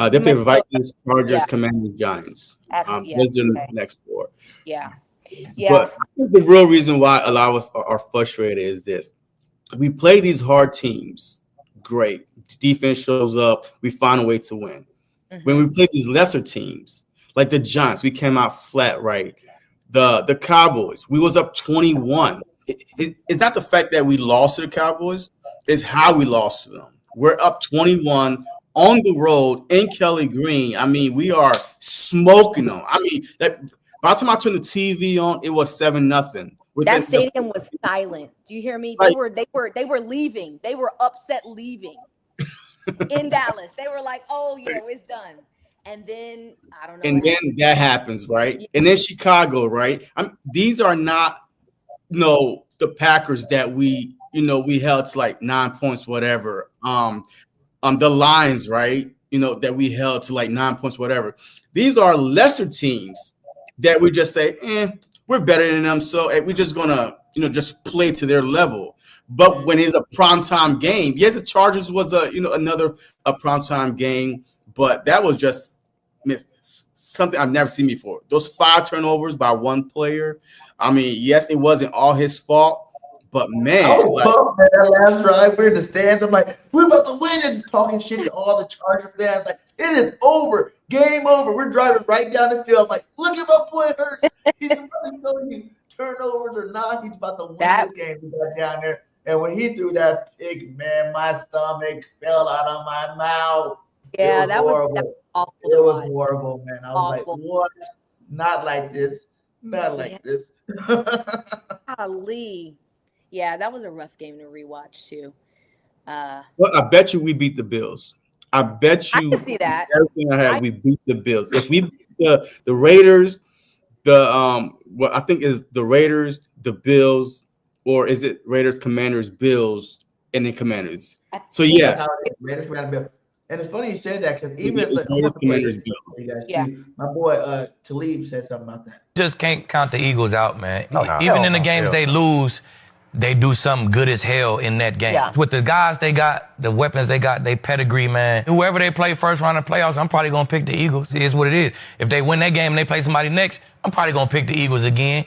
They play Vikings, Chargers, Commanders, Giants. Those are the next 4. Yeah. But I think the real reason why a lot of us are frustrated is this: we play these hard teams, great. Defense shows up, we find a way to win. When we play these lesser teams, like the Giants, we came out flat, right? The Cowboys, we was up 21. It's not the fact that we lost to the Cowboys, it's how we lost to them. We're up 21 on the road in Kelly Green. I mean, we are smoking them. I mean, by the time I turned the TV on, it was 7-0. That stadium was silent. Do you hear me? They were leaving. They were upset leaving in Dallas. They were like, "Oh, it's done." And then I don't know. And then that happens, right? Yeah. And then Chicago, right? These are not, the Packers that we held to like 9 points, whatever. The Lions, right? That we held to like 9 points, whatever. These are lesser teams that we just say, we're better than them, so we're just gonna, just play to their level. But when it's a primetime game, yes, the Chargers was another primetime game, but that was just something I've never seen before. Those 5 turnovers by one player. I mean, yes, it wasn't all his fault, but man, that last drive, we're in the stands. I'm like, we're about to win, and talking shit to all the Charger fans. Like, it is over, game over. We're driving right down the field. I'm like, look at my boy Hurts. He's about to tell you turnovers or not. He's about to win this game. We got down there, and when he threw that pick, man, my stomach fell out of my mouth. Yeah, that was awful. It was horrible, man. I was like, what? Not like this. Not like this. Golly. Yeah, that was a rough game to rewatch too. Well, I bet you we beat the Bills. I bet you. I can see that. Everything I had, we beat the Bills. If we beat the Raiders, what I think is the Raiders, the Bills, or is it Raiders, Commanders, Bills, and then Commanders? So yeah. Raiders, Bills. And it's funny you said that because even my boy Talib said something about that. Just can't count the Eagles out, man. Even in the games they lose, they do something good as hell in that game. Yeah. With the guys they got, the weapons they got, they pedigree, man. Whoever they play first round of playoffs, I'm probably going to pick the Eagles. It is what it is. If they win that game and they play somebody next, I'm probably going to pick the Eagles again.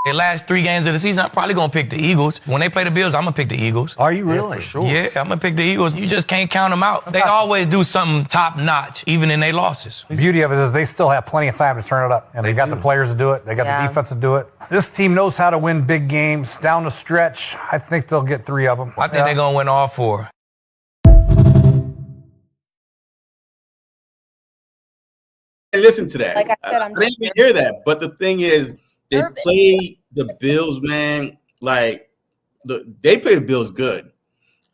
The last 3 games of the season, I'm probably going to pick the Eagles. When they play the Bills, I'm going to pick the Eagles. Are you really? Yeah, for sure. Yeah, I'm going to pick the Eagles. You just can't count them out. They always do something top-notch, even in their losses. The beauty of it is they still have plenty of time to turn it up. And they got the players to do it. They got the defense to do it. This team knows how to win big games. Down the stretch, I think they'll get 3 of them. I think they're going to win all 4. Hey, listen to that. Like I said, I didn't even hear that. But the thing is, they play the Bills, man. Like they play the Bills good.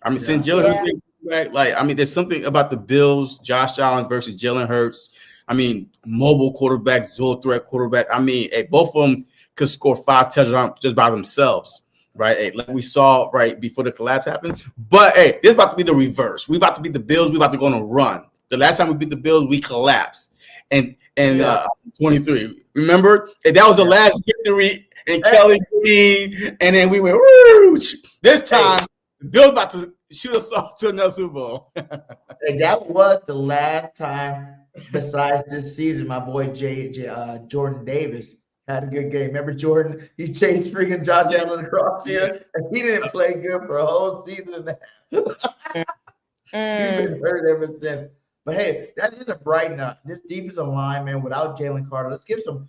I mean, since Jalen Hurts back, there's something about the Bills, Josh Allen versus Jalen Hurts. I mean, mobile quarterback, dual threat quarterback. I mean, both of them could score 5 touchdowns just by themselves, right? Like we saw right before the collapse happened. But this is about to be the reverse. We about to beat the Bills. We about to go on a run. The last time we beat the Bills, we collapsed. And 23. Remember? And that was the last victory in Kelly Green. And then we went, whoosh. This time Bill about to shoot us off to another Super Bowl. And that was the last time, besides this season, my boy Jordan Davis had a good game. Remember Jordan? He changed freaking Josh Allen across here, and he didn't play good for a whole season and a half. He's been hurt ever since. But hey, that is a bright nut. This defensive line, man, without Jalen Carter, let's give some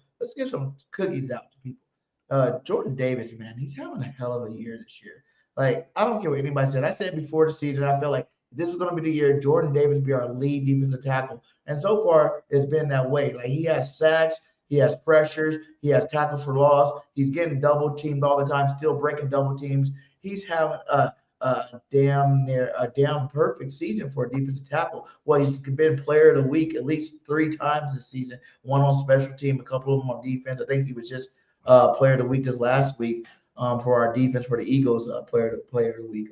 cookies out to people. Jordan Davis, man, he's having a hell of a year this year. Like, I don't care what anybody said. I said before the season, I felt like this was going to be the year Jordan Davis be our lead defensive tackle. And so far, it's been that way. Like, he has sacks, he has pressures, he has tackles for loss. He's getting double teamed all the time, still breaking double teams. He's having a damn perfect season for a defensive tackle. Well, he's been player of the week at least 3 times this season. One on special team, a couple of them on defense. I think he was just player of the week this last week for our defense for the Eagles, player of the week.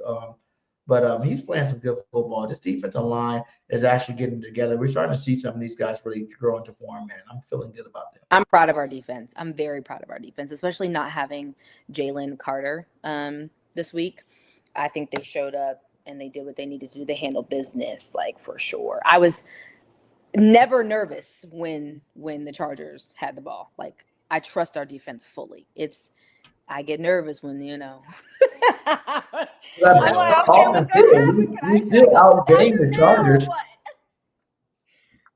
But he's playing some good football. This defensive line is actually getting together. We're starting to see some of these guys really grow into form, man. I'm feeling good about that. I'm proud of our defense. I'm very proud of our defense, especially not having Jalen Carter this week. I think they showed up and they did what they needed to do. They handled business, like, for sure. I was never nervous when the Chargers had the ball. Like, I trust our defense fully. I get nervous when, you know. I'm like, okay, what's gonna happen? We still outgained the Chargers.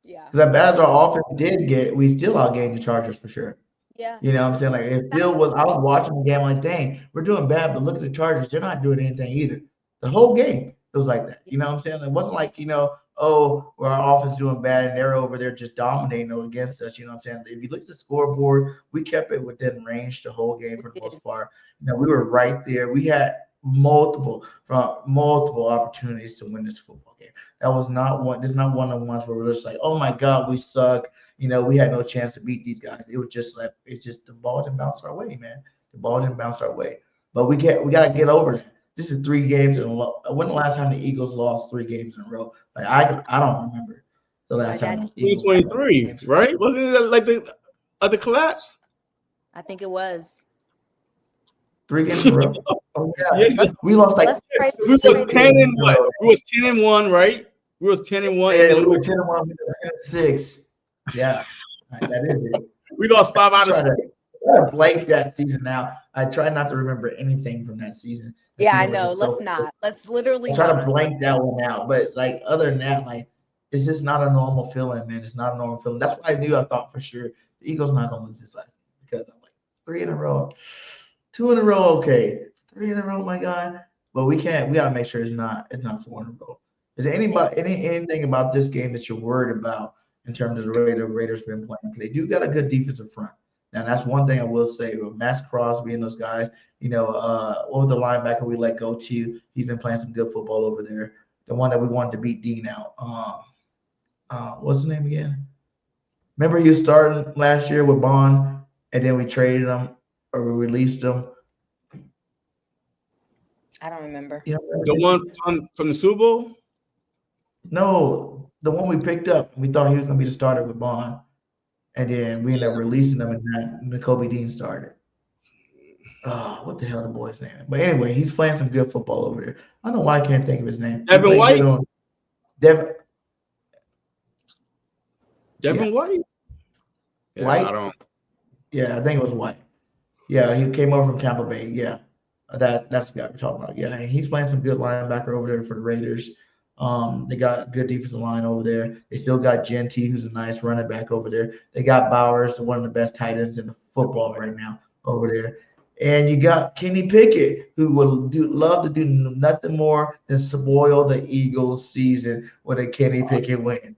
Yeah. Because as bad as our offense did get, we still outgained the Chargers for sure. Yeah. You know what I'm saying? Like, if Bill was, I was watching the game like, dang, we're doing bad, but look at the Chargers. They're not doing anything either. The whole game, it was like that. You know what I'm saying? It wasn't like, oh, well, our offense doing bad and they're over there just dominating against us. You know what I'm saying? If you look at the scoreboard, we kept it within range the whole game for the most part. We were right there. We had multiple opportunities to win this football game. That was not one. This is not one of the ones where we're just like, oh my God, we suck. We had no chance to beat these guys. It was just like the ball didn't bounce our way, man. The ball didn't bounce our way. But we got to get over that. This is 3 games in a row. When the last time the Eagles lost 3 games in a row? Like, I don't remember the last time. 2023, right? Wasn't it like the collapse? I think it was 3 games in a row. Oh yeah, we lost like we was 10-1. We was 10-1, right? We was 10-1. Yeah, we were 10-1. We were 6. Yeah, that is it. We lost 5 out of 6. I blank that season now. I try not to remember anything from that season. Yeah, I know. Let's literally try to blank that one out. But like, other than that, like, it's just not a normal feeling, man. It's not a normal feeling. That's why I thought for sure the Eagles not gonna lose this last game, because I'm like 3 in a row, 2 in a row, okay, 3 in a row, my God. But we gotta make sure it's not 4 in a row. Is there anything about this game that you're worried about in terms of the Raiders been playing? They do got a good defensive front. Now, that's one thing I will say with Max Crosby and those guys. What was the linebacker we let go to? He's been playing some good football over there. The one that we wanted to beat Dean out. What's his name again? Remember he was starting last year with Bond, and then we traded him or we released him. I don't remember. The one from the Super Bowl? No, the one we picked up. We thought he was going to be the starter with Bond. And then we ended up releasing them, and then Nakobe Dean started. What the hell the boy's name? But anyway, he's playing some good football over there. I don't know why I can't think of his name. Devin White? Devin White? Yeah, White? Yeah, I think it was White. Yeah, he came over from Tampa Bay. Yeah, that's the guy we're talking about. Yeah, and he's playing some good linebacker over there for the Raiders. They got good defensive line over there. They still got Genty, who's a nice running back over there. They got Bowers, one of the best tight ends in the football right now over there. And you got Kenny Pickett, who would love to do nothing more than spoil the Eagles' season with a Kenny Pickett win.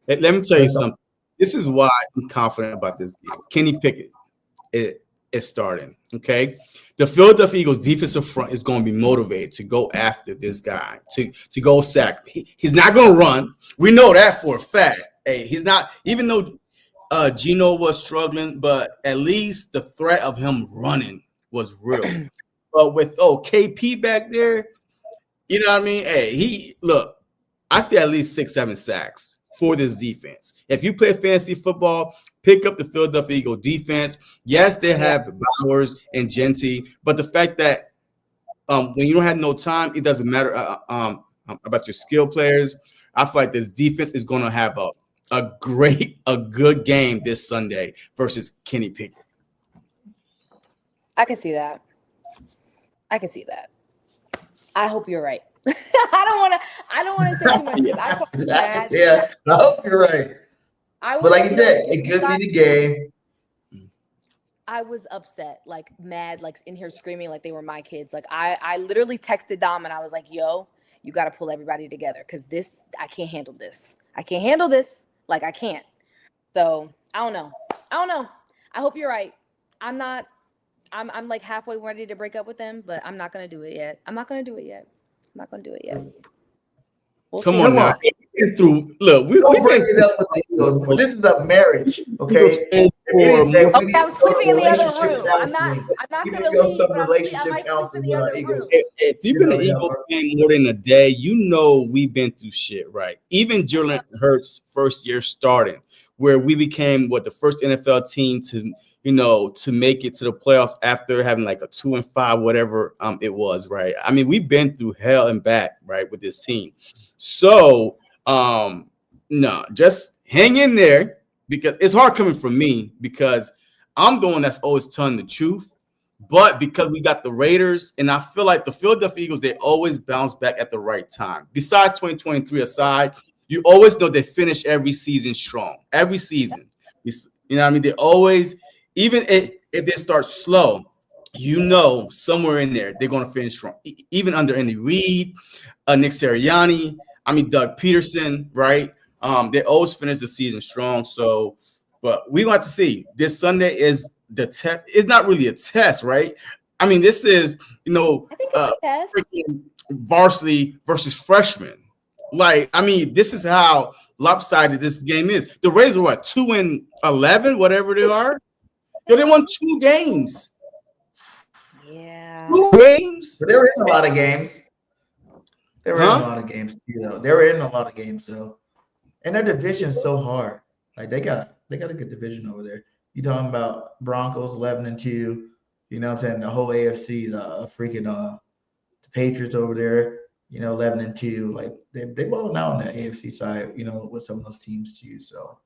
Let me tell you something. This is why I'm confident about this game. Kenny Pickett is starting, okay? The Philadelphia Eagles defensive front is going to be motivated to go after this guy, to go sack. He's not going to run. We know that for a fact. Hey, he's not, even though Geno was struggling, but at least the threat of him running was real. But with KP back there, you know what I mean? Hey, I see at least 6-7 sacks for this defense. If you play fantasy football, pick up the Philadelphia Eagles defense. Yes, they have Bowers and Genty, but the fact that when you don't have no time, it doesn't matter about your skill players. I feel like this defense is going to have a good game this Sunday versus Kenny Pickett. I can see that. I hope you're right. I don't want to say too much because I talk bad. Yeah, I hope you're right. But like you said, it could be the game. I was upset, like mad, like in here screaming like they were my kids. Like I literally texted Dom and I was like, yo, you got to pull everybody together because I can't handle this. Like I can't. So I don't know. I hope you're right. I'm like halfway ready to break up with them, but I'm not going to do it yet. We'll Come see. on now. Look, we break it up with the Eagles. This is a marriage, okay? Okay, I'm sleeping in the other room. I'm not going to leave, but I might sleep in the other room. If you've been an Eagles fan more than a day, you know we've been through shit, right? Even Jalen Hurts' first year starting, where we became the first NFL team to make it to the playoffs after having like a 2-5, whatever it was, right? I mean, we've been through hell and back, right, with this team. So, no, just hang in there because it's hard coming from me because I'm the one that's always telling the truth. But because we got the Raiders, and I feel like the Philadelphia Eagles, they always bounce back at the right time. Besides 2023 aside, you always know they finish every season strong. Every season. You know what I mean? They always, even if they start slow, you know somewhere in there they're going to finish strong. Even under Andy Reid, Nick Sirianni, Doug Peterson, right? They always finish the season strong. So, but we want to see. This Sunday is the test. It's not really a test, right? I mean, this is, freaking varsity versus freshman. Like, I mean, this is how lopsided this game is. The Raiders are 2-11, whatever they are. They won 2 games. Yeah. 2 games. But they were in a lot of games. They were in a lot of games, though. And their division is so hard. Like they got a good division over there. You talking about Broncos 11-2, you know what I'm saying? The whole AFC, the freaking the Patriots over there, 11-2. Like they balling out on the AFC side, with some of those teams too. So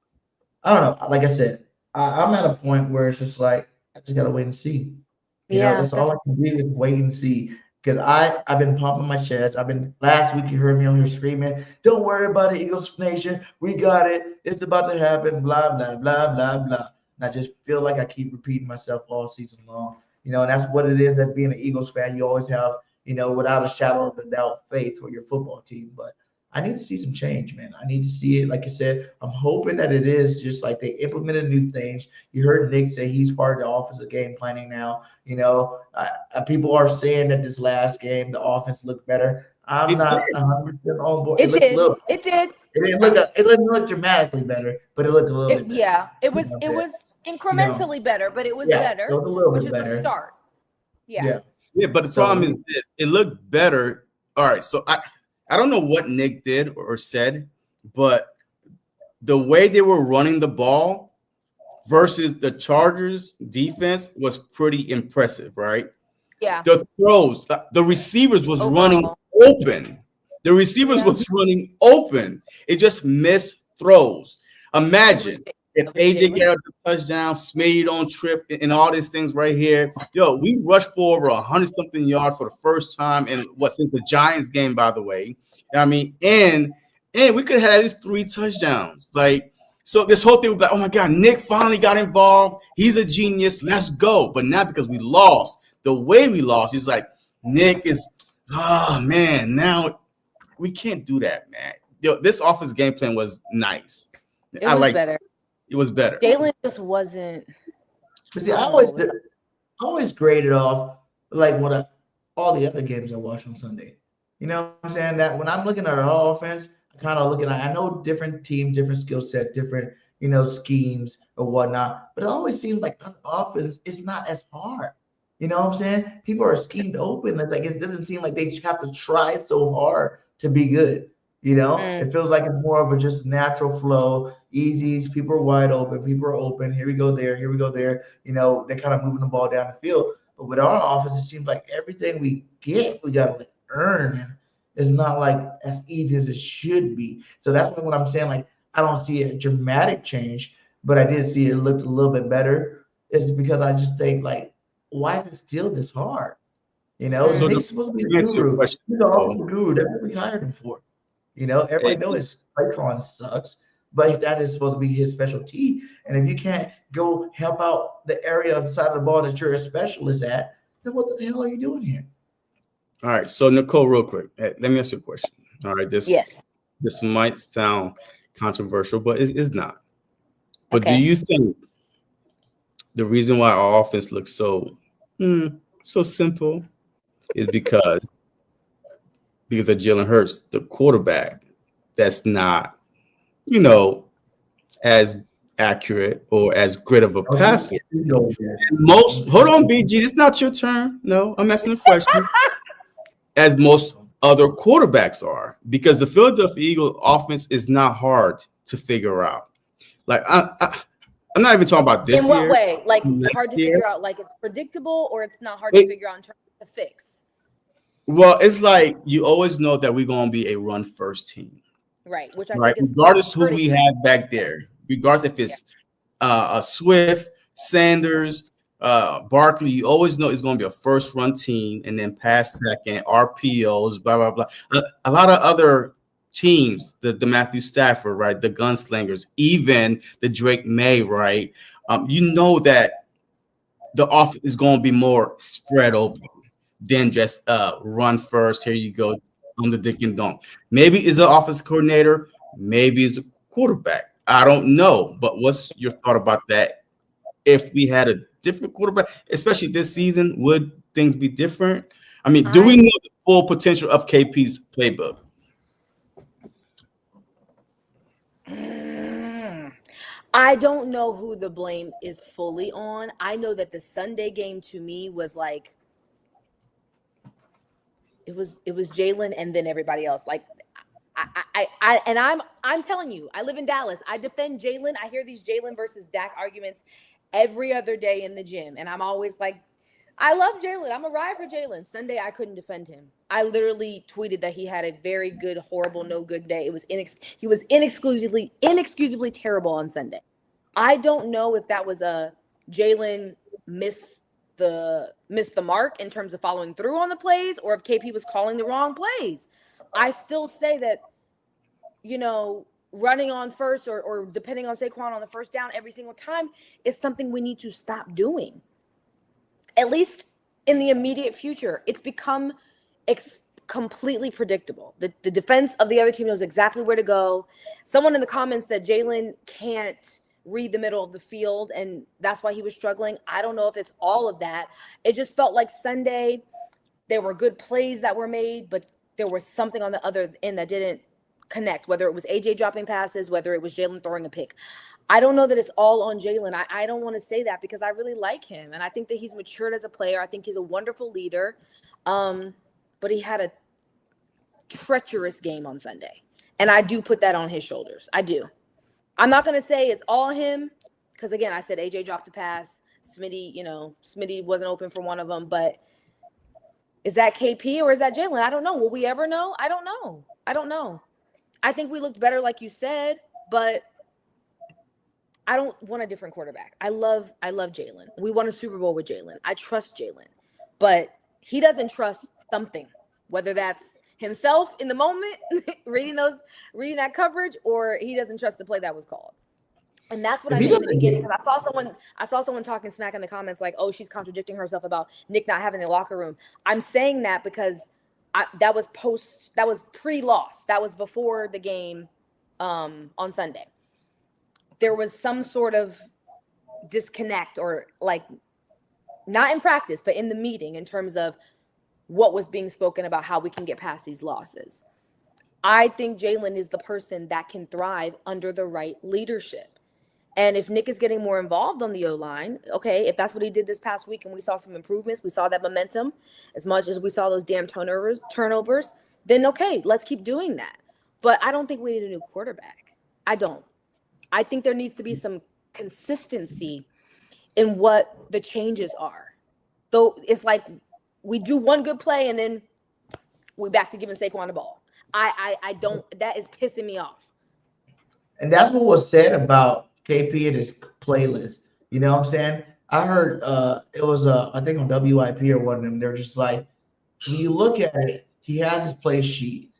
I don't know. Like I said, I'm at a point where it's just like I just gotta wait and see. That's all I can do is wait and see. Because I've been pumping my chest. Last week you heard me on here screaming, don't worry about it, Eagles Nation. We got it. It's about to happen, blah, blah, blah, blah, blah. And I just feel like I keep repeating myself all season long. And that's what it is as being an Eagles fan. You always have, without a shadow of a doubt, faith for your football team. But I need to see some change, man. I need to see it. Like I said, I'm hoping that it is just like they implemented new things. You heard Nick say he's part of the offensive game planning now. People are saying that this last game, the offense looked better. I'm not 100% on board. It did. It didn't look dramatically better, but it looked a little bit better. Yeah, it was incrementally better, but it was better, it was a little which bit is better. the start. Yeah, but the problem is this. It looked better. All right, so I don't know what Nick did or said, but the way they were running the ball versus the Chargers defense was pretty impressive, right? Yeah. The throws, the receivers was running open. The receivers was running open. It just missed throws. Imagine if AJ got the touchdown, Smitty on trip, and all these things right here. We rushed for over 100-something yards for the first time since the Giants game, by the way. And we could have had these 3 touchdowns. Like, so this whole thing was like, oh my God, Nick finally got involved. He's a genius. Let's go. But not because we lost. The way we lost, he's like, Nick is, oh man, now we can't do that, man. This offense game plan was nice. It was better. It was better. Jalen just wasn't. But see, I always graded off like all the other games I watched on Sunday. You know what I'm saying? That when I'm looking at our offense, I kind of looking at, I know different teams, different skill set, different, schemes or whatnot, but it always seems like on offense, it's not as hard. You know what I'm saying? People are schemed open. It's like, it doesn't seem like they have to try so hard to be good. It feels like it's more of a just natural flow, easy. People are wide open. People are open. Here we go there. Here we go there. They're kind of moving the ball down the field. But with our offense, it seems like everything we get, we got to earn. And it's not like as easy as it should be. So that's what I'm saying. Like, I don't see a dramatic change, but I did see it looked a little bit better. It's because I just think, like, why is it still this hard? You know, So Nick's supposed to be a guru. He's the offensive guru. That's what we hired him for. You know, everybody knows play calling sucks, but that is supposed to be his specialty. And if you can't go help out the area of the side of the ball that you're a specialist at, then what the hell are you doing here? All right. So Nicole, real quick, let me ask you a question. All right. This might sound controversial, but it's not. But do you think the reason why our offense looks so simple is because of Jalen Hurts, the quarterback, that's not, as accurate or as great of a passer. Hold on, BG, it's not your turn. No, I'm asking a question. As most other quarterbacks are, because the Philadelphia Eagles offense is not hard to figure out. Like I'm not even talking about this year. In what way? Like hard to figure out, like it's predictable, or it's not hard to figure out in terms of the fix? Well, it's like you always know that we're going to be a run-first team. Right, which I think is regardless who we have back there, regardless if it's a Swift, Sanders, Barkley, you always know it's going to be a first-run team, and then pass second, RPOs, blah, blah, blah. A lot of other teams, the Matthew Stafford, right, the gunslingers, even the Drake May, right, you know that the offense is going to be more spread open than just run first. Here you go on the dick and dunk. Maybe it's an offense coordinator, maybe it's a quarterback. I don't know, but what's your thought about that? If we had a different quarterback, especially this season, would things be different? I mean, do we know the full potential of KP's playbook? I don't know who the blame is fully on. I know that the Sunday game to me was like, it was Jalen and then everybody else. Like I'm telling you, I live in Dallas. I defend Jalen. I hear these Jalen versus Dak arguments every other day in the gym. And I'm always like, I love Jalen. I'm a ride for Jalen. Sunday, I couldn't defend him. I literally tweeted that he had a very good, horrible, no good day. It was he was inexcusably terrible on Sunday. I don't know if that was a Jalen missed the mark in terms of following through on the plays, or if KP was calling the wrong plays. I still say that, running on first or depending on Saquon on the first down every single time is something we need to stop doing. At least in the immediate future, it's become completely predictable. The defense of the other team knows exactly where to go. Someone in the comments said Jalen can't read the middle of the field, and that's why he was struggling. I don't know if it's all of that. It just felt like Sunday there were good plays that were made, but there was something on the other end that didn't connect, whether it was AJ dropping passes, whether it was Jalen throwing a pick. I don't know that it's all on Jalen. I don't want to say that because I really like him, and I think that he's matured as a player. I think he's a wonderful leader, but he had a treacherous game on Sunday, and I do put that on his shoulders. I do. I'm not going to say it's all him because, again, I said AJ dropped a pass. Smitty wasn't open for one of them, but is that KP or is that Jalen? I don't know. Will we ever know? I don't know. I think we looked better, like you said, but I don't want a different quarterback. I love Jalen. We won a Super Bowl with Jalen. I trust Jalen, but he doesn't trust something, whether that's himself in the moment, reading that coverage, or he doesn't trust the play that was called. And that's what I meant in the beginning, because I saw someone talking smack in the comments like, oh, she's contradicting herself about Nick not having a locker room. I'm saying that because that was pre-loss. That was before the game on Sunday. There was some sort of disconnect, or like not in practice, but in the meeting, in terms of what was being spoken about how we can get past these losses. I think Jalen is the person that can thrive under the right leadership. And if Nick is getting more involved on the O-line, okay, if that's what he did this past week and we saw some improvements, we saw that momentum as much as we saw those damn turnovers, then okay, let's keep doing that. But I don't think we need a new quarterback. I don't. I think there needs to be some consistency in what the changes are. So it's like we do one good play and then we're back to giving Saquon the ball. I don't. That is pissing me off. And that's what was said about KP and his playlist. You know what I'm saying? I heard it was I think on WIP or one of them. They're just like, when you look at it, he has his play sheet,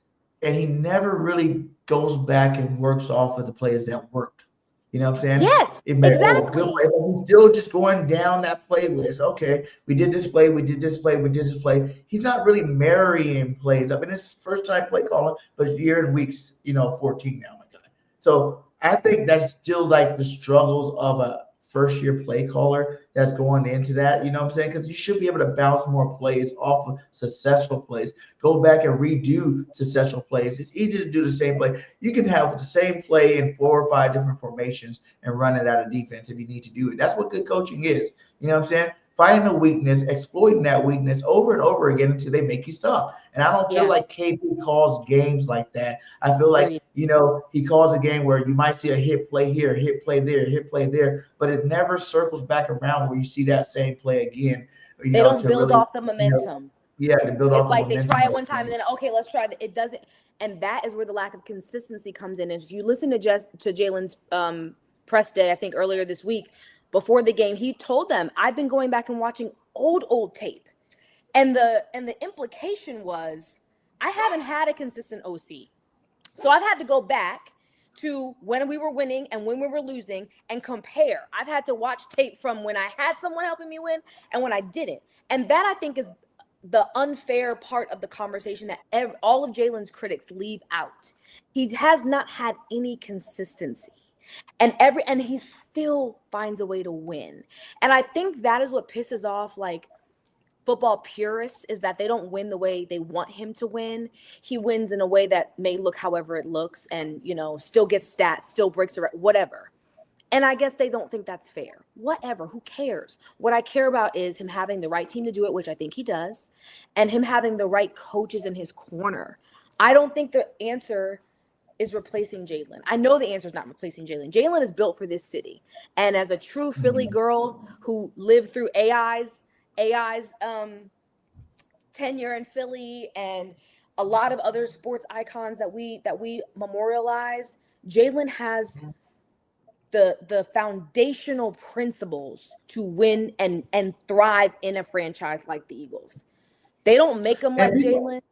and he never really goes back and works off of the plays that worked. You know what I'm saying? Yes, exactly. He's still just going down that playlist. Okay, we did this play, we did this play, we did this play. He's not really marrying plays. I mean, it's his first time play calling, but a year and weeks, 14 now, my guy. So I think that's still like the struggles of a first-year play caller that's going into that. You know what I'm saying? Because you should be able to bounce more plays off of successful plays. Go back and redo successful plays. It's easy to do the same play. You can have the same play in 4 or 5 different formations and run it out of defense if you need to do it. That's what good coaching is. You know what I'm saying? Finding a weakness, exploiting that weakness over and over again until they make you stop. And I don't feel like KP calls games like that. I feel like, he calls a game where you might see a hit play here, hit play there, hit play there, but it never circles back around where you see that same play again. They don't build off the momentum. To build off the momentum. It's like they try it one time and then, okay, let's try it. It doesn't. And that is where the lack of consistency comes in. And if you listen to Jalen's press day, I think earlier this week, before the game, he told them, I've been going back and watching old tape. And the implication was, I haven't had a consistent OC. So I've had to go back to when we were winning and when we were losing and compare. I've had to watch tape from when I had someone helping me win and when I didn't. And that, I think, is the unfair part of the conversation that all of Jalen's critics leave out. He has not had any consistency. And he still finds a way to win. And I think that is what pisses off like football purists, is that they don't win the way they want him to win. He wins in a way that may look however it looks and, still gets stats, still breaks a whatever. And I guess they don't think that's fair. Whatever, who cares? What I care about is him having the right team to do it, which I think he does, and him having the right coaches in his corner. I don't think the answer is replacing Jalen. I know the answer is not replacing Jalen. Jalen is built for this city. And as a true Philly girl who lived through AI's tenure in Philly and a lot of other sports icons that we memorialize, Jalen has the foundational principles to win and thrive in a franchise like the Eagles. They don't make him like Jalen.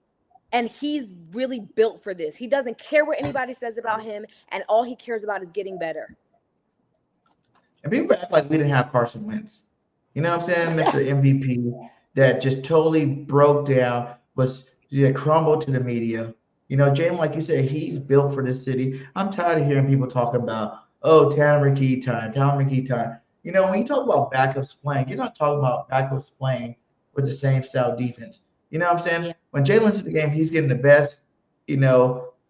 And he's really built for this. He doesn't care what anybody says about him, and all he cares about is getting better. And people act like we didn't have Carson Wentz. You know what I'm saying? Mr. MVP that just totally broke down, crumbled to the media. Jalen, like you said, he's built for this city. I'm tired of hearing people talk about, Tanner McKee time. When you talk about backups playing, you're not talking about backups playing with the same style defense. You know what I'm saying? Yeah. When Jalen's in the game, he's getting the best,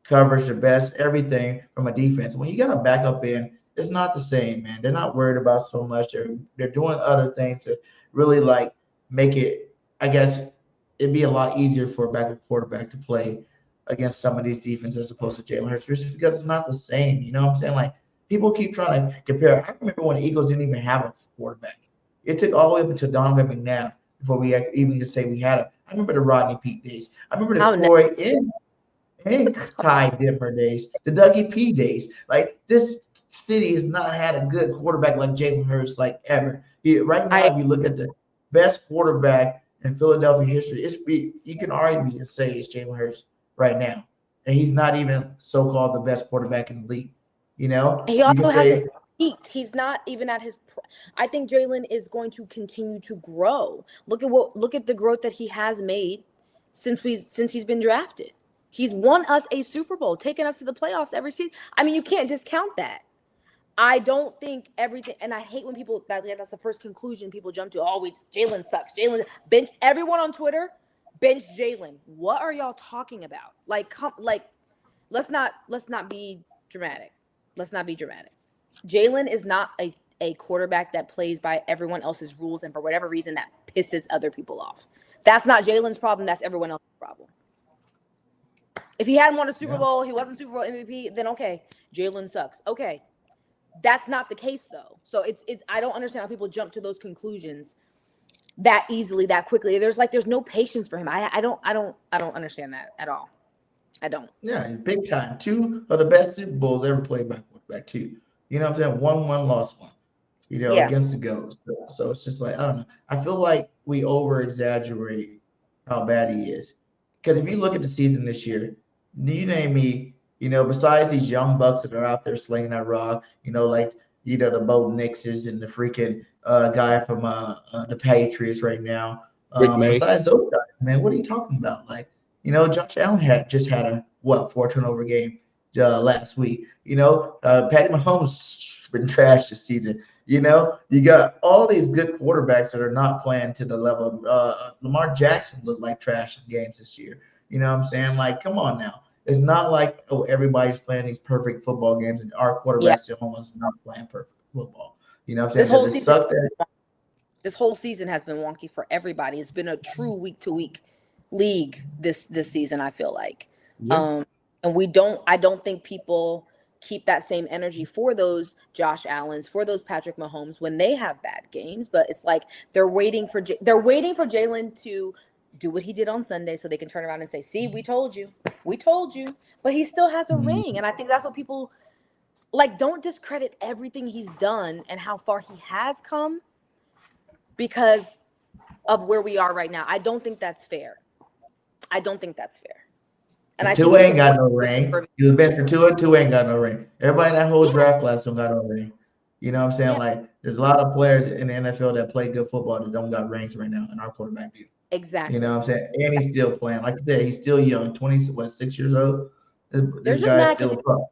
coverage, the best everything from a defense. When you got a backup in, it's not the same, man. They're not worried about so much. They're doing other things to really make it. I guess it'd be a lot easier for a backup quarterback to play against some of these defenses as opposed to Jalen Hurts, just because it's not the same. You know what I'm saying? Like, people keep trying to compare. I remember when the Eagles didn't even have a quarterback. It took all the way up until Donovan McNabb before we even could say we had it. I remember the Rodney Peete days. I remember the Corey and Ty Dimmer days, the Dougie P days. Like, this city has not had a good quarterback like Jalen Hurts, ever. Right now, if you look at the best quarterback in Philadelphia history, you can argue and say it's Jalen Hurts right now. And he's not even so-called the best quarterback in the league. He also has he's not even at his. I think Jalen is going to continue to grow. Look at the growth that he has made since he's been drafted. He's won us a Super Bowl, taken us to the playoffs every season. I mean, you can't discount that. I don't think everything, and I hate when people that's the first conclusion people jump to. Jalen sucks. Jalen bench everyone on Twitter. Bench Jalen. What are y'all talking about? Let's not be dramatic. Let's not be dramatic. Jalen is not a quarterback that plays by everyone else's rules, and for whatever reason that pisses other people off. That's not Jalen's problem. That's everyone else's problem. If he hadn't won a Super Bowl, he wasn't Super Bowl MVP, then okay, Jalen sucks. Okay. That's not the case though. So it's I don't understand how people jump to those conclusions. that easily, that quickly. There's no patience for him. I don't understand that at all. I don't. Yeah, big time. 2 of the best Super Bowls ever played by quarterback, 2. You know what I'm saying? 1, lost 1. Against the Goats. So it's just like, I don't know. I feel like we over exaggerate how bad he is. Because if you look at the season this year, you name me, besides these young bucks that are out there slinging that rock, the Bo Nixes and the freaking guy from the Patriots right now. Besides those guys, man, what are you talking about? Josh Allen had a 4 turnover game last week. Patty Mahomes been trash this season. You got all these good quarterbacks that are not playing to the level. Lamar Jackson looked like trash in games this year. You know what I'm saying? Come on now. It's not like, everybody's playing these perfect football games and our quarterbacks at home is not playing perfect football. You know what I'm saying? This whole season has been wonky for everybody. It's been a true week-to-week league this season, I feel like. Yeah. And I don't think people keep that same energy for those Josh Allens, for those Patrick Mahomes when they have bad games, but it's like they're waiting for Jalen to do what he did on Sunday so they can turn around and say, "See, we told you." But he still has a ring, and I think that's what people don't discredit everything he's done and how far he has come because of where we are right now. I don't think that's fair. And Tua ain't got no ring. He was bent for Tua. Tua ain't got no ring. Everybody in that whole draft class don't got no ring. You know what I'm saying? Yeah. There's a lot of players in the NFL that play good football that don't got rings right now, and our quarterback do. Exactly. You know what I'm saying? And he's still playing. Like I said, he's still young, 6 years old. This guy's still a pro.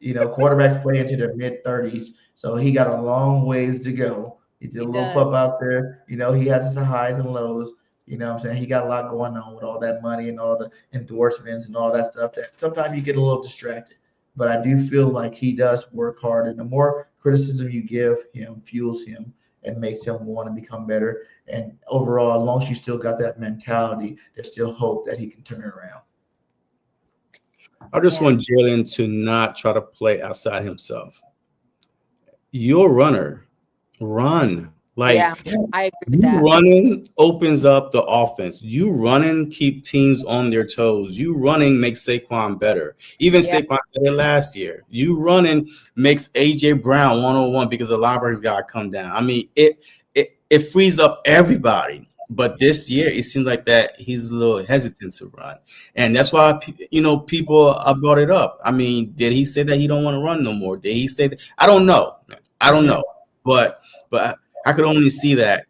Quarterbacks play into their mid-30s, so he got a long ways to go. He's a little pup out there. He has his highs and lows. You know what I'm saying? He got a lot going on with all that money and all the endorsements and all that stuff that sometimes you get a little distracted. But I do feel like he does work hard, and the more criticism you give him fuels him and makes him want to become better. And overall, as long as you still got that mentality, there's still hope that he can turn it around. I just want Jalen to not try to play outside himself. You're a runner. Run. I agree with that. Running opens up the offense. You running keep teams on their toes. You running makes Saquon better. Even Saquon said it last year. You running makes AJ Brown 101 because the linebackers got to come down. I mean, it frees up everybody. But this year, it seems like that he's a little hesitant to run, and that's why people brought it up. I mean, did he say that he don't want to run no more? Did he say that? I don't know. But I could only see that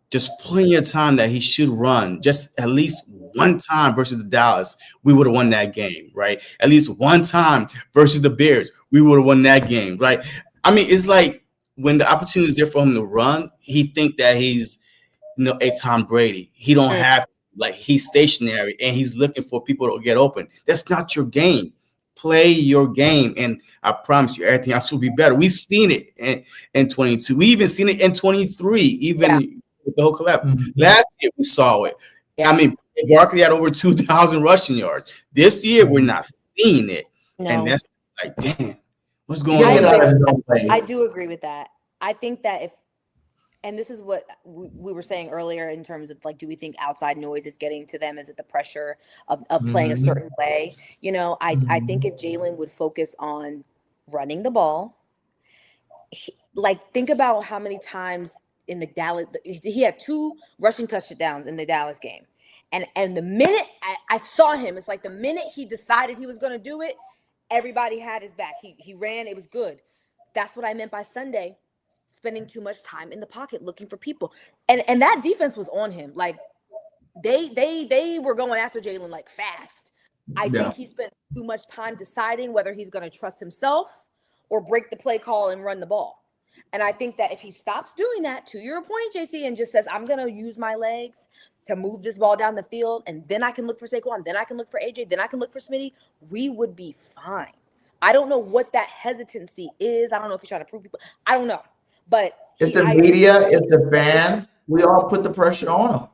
just plenty of time that he should run. Just at least one time versus the Dallas, we would have won that game, right? At least one time versus the Bears, we would have won that game, right? I mean, it's like when the opportunity is there for him to run, he think that he's a Tom Brady. He don't have to, he's stationary and he's looking for people to get open. That's not your game. Play your game, and I promise you, everything else will be better. We've seen it in 22. We even seen it in 23, even with the whole collapse. Last year, we saw it. I mean, Barkley had over 2,000 rushing yards. This year, we're not seeing it. No. And that's damn, what's going on? I do agree with that. I think that and this is what we were saying earlier in terms of do we think outside noise is getting to them? Is it the pressure of playing a certain way? I think if Jalen would focus on running the ball, think about how many times in the Dallas, he had 2 rushing touchdowns in the Dallas game. And the minute I saw him, it's like the minute he decided he was going to do it, everybody had his back. He ran. It was good. That's what I meant by Sunday. Spending too much time in the pocket looking for people, and that defense was on him. They were going after Jalen fast. I think he spent too much time deciding whether he's going to trust himself or break the play call and run the ball. And I think that if he stops doing that, to your point, JC, and just says, "I'm going to use my legs to move this ball down the field, and then I can look for Saquon, then I can look for AJ, then I can look for Smitty," we would be fine. I don't know what that hesitancy is. I don't know if he's trying to prove people. I don't know. But it's the media, it's the fans. We all put the pressure on him.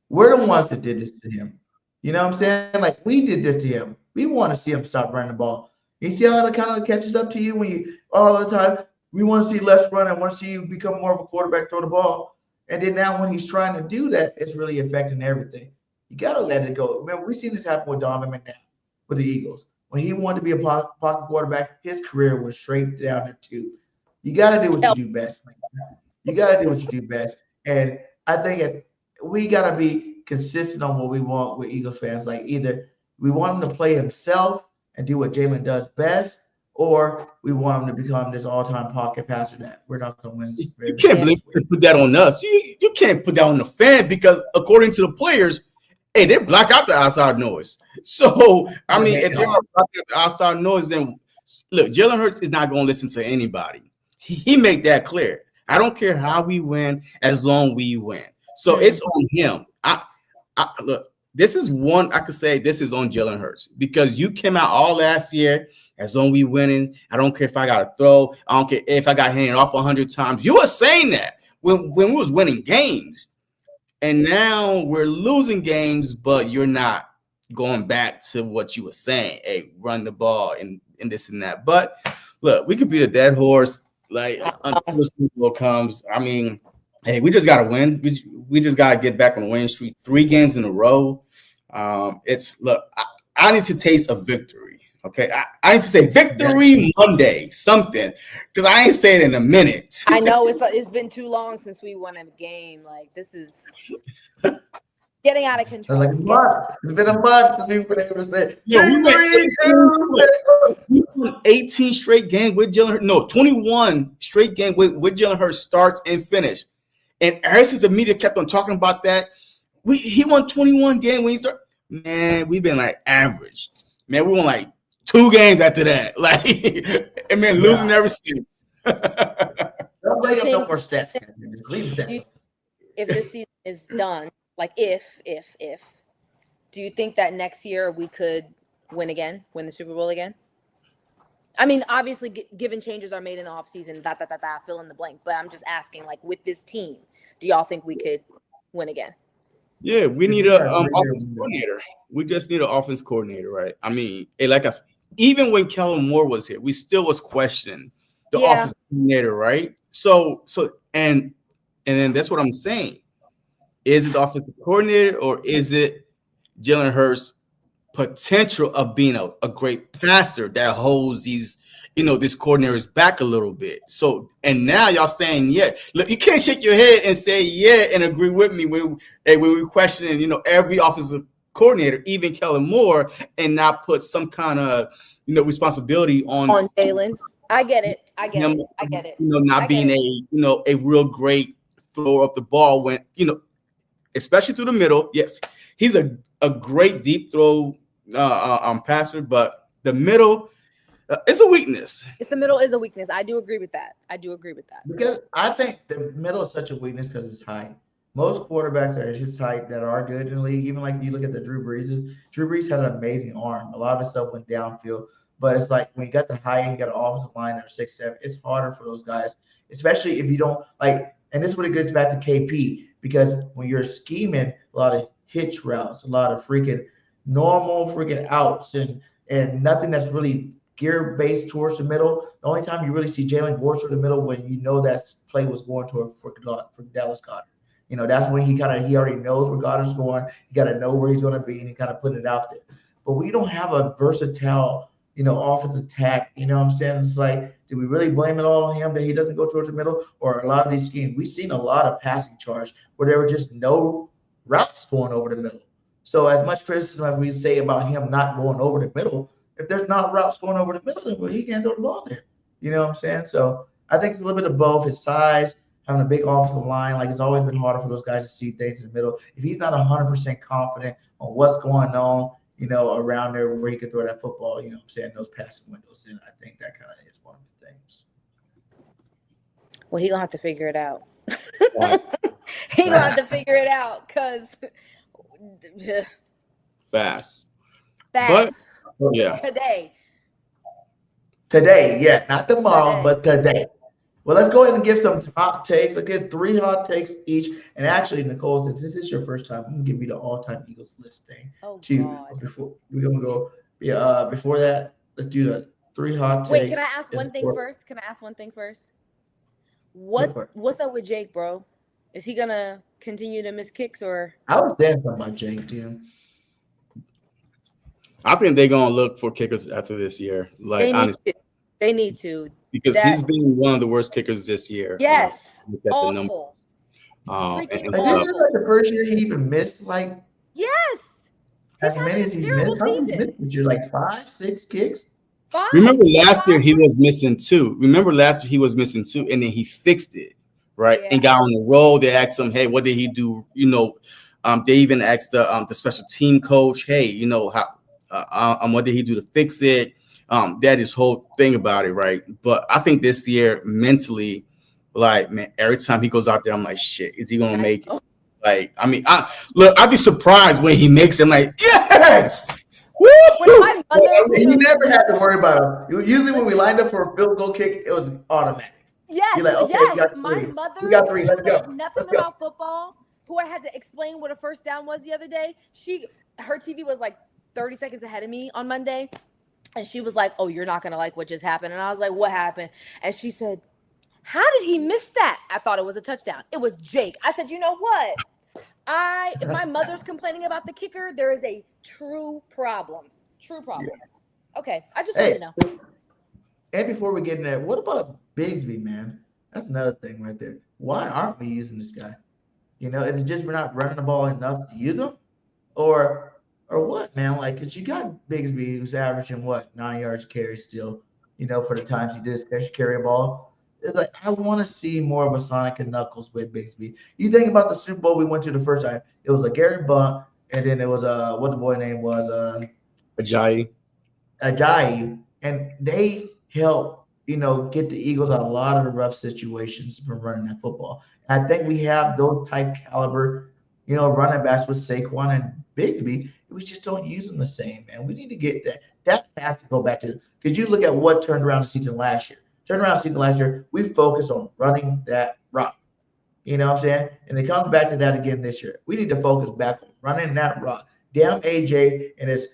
We're the ones that did this to him. You know what I'm saying? We did this to him. We want to see him stop running the ball. You see how it kind of catches up to you when you all the time. We want to see less run. I want to see you become more of a quarterback, throw the ball. And then now when he's trying to do that, it's really affecting everything. You got to let it go. Remember, we've seen this happen with Donovan McNabb with the Eagles. When he wanted to be a pocket quarterback, his career was straight down the tube. You got to do what you do best, man. You got to do what you do best. And I think we got to be consistent on what we want with Eagles fans. Like either we want him to play himself and do what Jalen does best, or we want him to become this all-time pocket passer that we're not going to win. You can't believe you put that on us. You can't put that on the fan because according to the players, hey, they block out the outside noise. So, I mean, if they're blocking out the outside noise, then look, Jalen Hurts is not going to listen to anybody. He made that clear. I don't care how we win as long as we win. So it's on him. Look, this is one I could say this is on Jalen Hurts because you came out all last year as long as we winning. I don't care if I got to throw. I don't care if I got handed off 100 times. You were saying that when we was winning games. And now we're losing games, but you're not going back to what you were saying. Hey, run the ball and this and that. But look, we could be a dead horse like until the Super Bowl comes. I mean, hey, we just got to win. We just got to get back on the winning streak. 3 games in a row. I need to taste a victory. Okay, I need to say victory Monday, something, because I ain't saying it in a minute. I know it's been too long since we won a game. Like this is getting out of control. Like a month. It's been a month since we've been able to say. We won 18 straight games with Jalen Hurts. No, 21 straight games with Jalen Hurts starts and finish. And ever since the media kept on talking about that, he won 21 games when he started. Man, we've been like average. Man, we won like 2 games after that. Like, and man, losing ever since. Don't bring up no more stats. Just leave that. If this season is done, like if, do you think that next year we could win the Super Bowl again? I mean, obviously, given changes are made in the offseason, fill in the blank. But I'm just asking, like, with this team, do y'all think we could win again? Yeah, we need an offense coordinator. We just need an offense coordinator, right? I mean, like I said, even when Kellen Moore was here, we still was questioning the offense coordinator, right? So, and then that's what I'm saying. Is it the offensive coordinator or is it Jalen Hurts' potential of being a great passer that holds these, these coordinators back a little bit? So, and now y'all saying, yeah, look, you can't shake your head and say, yeah, and agree with me when we're questioning, every offensive coordinator, even Kellen Moore, and not put some kind of, responsibility on Jalen. I get it. Not being a real great thrower of the ball when, especially through the middle. Yes, he's a great deep throw passer, but the middle is a weakness. The middle is a weakness. I do agree with that. Because I think the middle is such a weakness because it's height. Most quarterbacks are his height that are good in the league. Even like you look at the Drew Brees. Drew Brees had an amazing arm. A lot of his stuff went downfield. But it's like when you got the height and you got an offensive line that are 6'7", it's harder for those guys, especially if you don't like. And this is when it goes back to KP, because when you're scheming a lot of hitch routes, a lot of freaking normal freaking outs, and nothing that's really gear based towards the middle. The only time you really see Jalen go to the middle when that play was going to a freaking Dallas Goedert. That's when he already knows where Goddard's going. You got to know where he's going to be, and he kind of put it out there. But we don't have a versatile, offensive attack. You know what I'm saying? It's like, do we really blame it all on him that he doesn't go towards the middle? Or a lot of these schemes, we've seen a lot of passing charge where there were just no routes going over the middle. So as much criticism as we say about him not going over the middle, if there's not routes going over the middle, then he can't throw the ball there. You know what I'm saying? So I think it's a little bit of both. His size, having a big offensive line, like it's always been harder for those guys to see things in the middle. If he's not 100% confident on what's going on, around there where he can throw that football, I'm saying, those passing windows, and I think that kind of is one of the things. Well, he's going to have to figure it out. He's going to have to figure it out because fast. But, yeah. Today, yeah. Not tomorrow, but today. Well, let's go ahead and give some hot takes. Let's get 3 hot takes each. And actually, Nicole, since this is your first time, I'm going to give you the all-time Eagles list thing. Before we're going to go, before that, let's do the 3 hot takes. Wait, can I ask one thing first? What's up with Jake, bro? Is he gonna continue to miss kicks or? I was saying something about Jake too. I think they're gonna look for kickers after this year. Like honestly, they need to because he's been one of the worst kickers this year. Yes, awful. Like, this is like the first year he even missed like. Yes. As many as he's missed, how many missed this year? Like 5, 6 kicks. Remember last year he was missing 2. Remember last year he was missing 2, and then he fixed it, right? And got on the road. They asked him, "Hey, what did he do?" You know, they even asked the special team coach, "Hey, you know how what did he do to fix it?" That is whole thing about it, right? But I think this year mentally, like man, every time he goes out there, I'm like, shit, is he gonna make it? Like, I mean, I'd be surprised when he makes it. I'm like, yes. You never had to worry about him. Usually, when we lined up for a field goal kick, it was automatic. Yes, You're like, okay, yes. My mother, we got 3. Let's go. Nothing about football. Who I had to explain what a first down was the other day. Her TV was like 30 seconds ahead of me on Monday, and she was like, "Oh, you're not gonna like what just happened." And I was like, "What happened?" And she said, "How did he miss that?" I thought it was a touchdown. It was Jake. I said, "You know what? If my mother's complaining about the kicker, there is a true problem. True problem." Yeah. Okay, I just want to know. And before we get in there, what about Bigsby, man? That's another thing right there. Why aren't we using this guy? You know, is it just we're not running the ball enough to use him, or what, man? Like, cause you got Bigsby who's averaging 9 yards carry still. You know, for the times he did carry the ball. It's like, I want to see more of a Sonic and Knuckles with Bigsby. You think about the Super Bowl we went to the first time. It was a Gary Bunt, and then it was what the boy name was Ajayi, and they helped get the Eagles out of a lot of the rough situations from running that football. And I think we have those type caliber, running backs with Saquon and Bigsby. We just don't use them the same, man. We need to get that. That has to go back to, because you look at what turned around the season last year. We focused on running that rock. You know what I'm saying? And it comes back to that again this year. We need to focus back on running that rock. Down AJ and his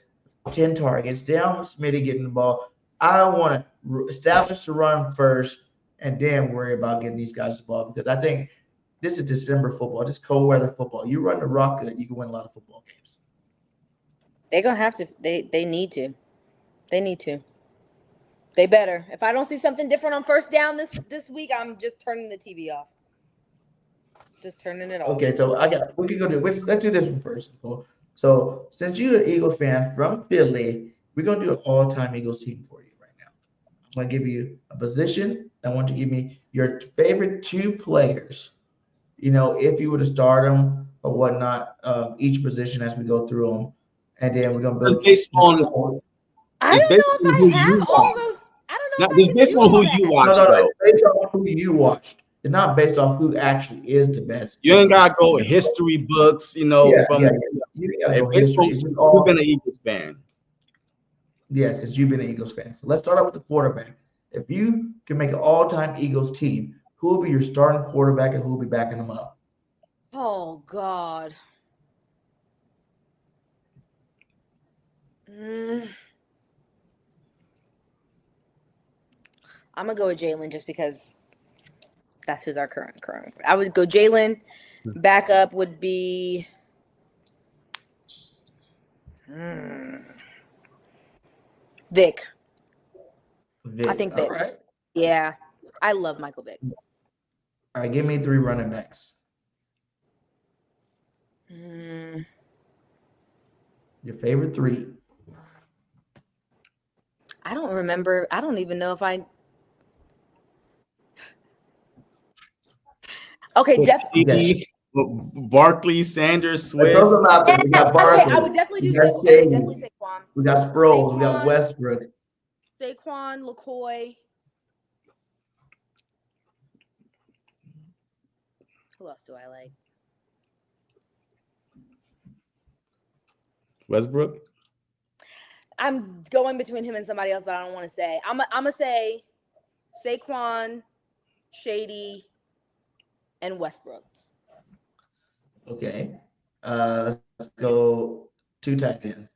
10 targets. Down Smitty getting the ball. I want to establish the run first and then worry about getting these guys the ball, because I think this is December football. This cold weather football. You run the rock good, you can win a lot of football games. They're going to have to. They need to. They need to. They better. If I don't see something different on first down this week, I'm just turning the TV off. Just turning it off. Okay, so we can go let's do this one first. So since you're an Eagles fan from Philly, we're gonna do an all-time Eagles team for you right now. I'm gonna give you a position. I want you to give me your favorite 2 players. If you were to start them or whatnot of each position as we go through them, and then we're gonna build. I don't know if I have all those. I don't know. It's based on who you watch. No, it's based on who you watched. It's not based on who actually is the best. You ain't gotta go with history books, You gotta go history. You've been an Eagles fan. Yes, since you've been an Eagles fan. So let's start out with the quarterback. If you can make an all-time Eagles team, who will be your starting quarterback and who will be backing them up? Oh God. I'm gonna go with Jalen just because that's who's our current. I would go Jalen. Backup would be Vic. I think Vic. All right. Yeah, I love Michael Vick. All right, give me 3 running backs. Your favorite 3. I don't remember. I don't even know if I. Okay, definitely. Barkley, Sanders, Swift. We got Barkley. Okay, I would definitely do Saquon. Okay, definitely Saquon. We got Sproles. We got Westbrook. Saquon, LaCoy. Who else do I like? Westbrook. I'm going between him and somebody else, but I don't want to say. I'm gonna say Saquon, Shady, and Westbrook. Okay. Let's go 2 tight ends.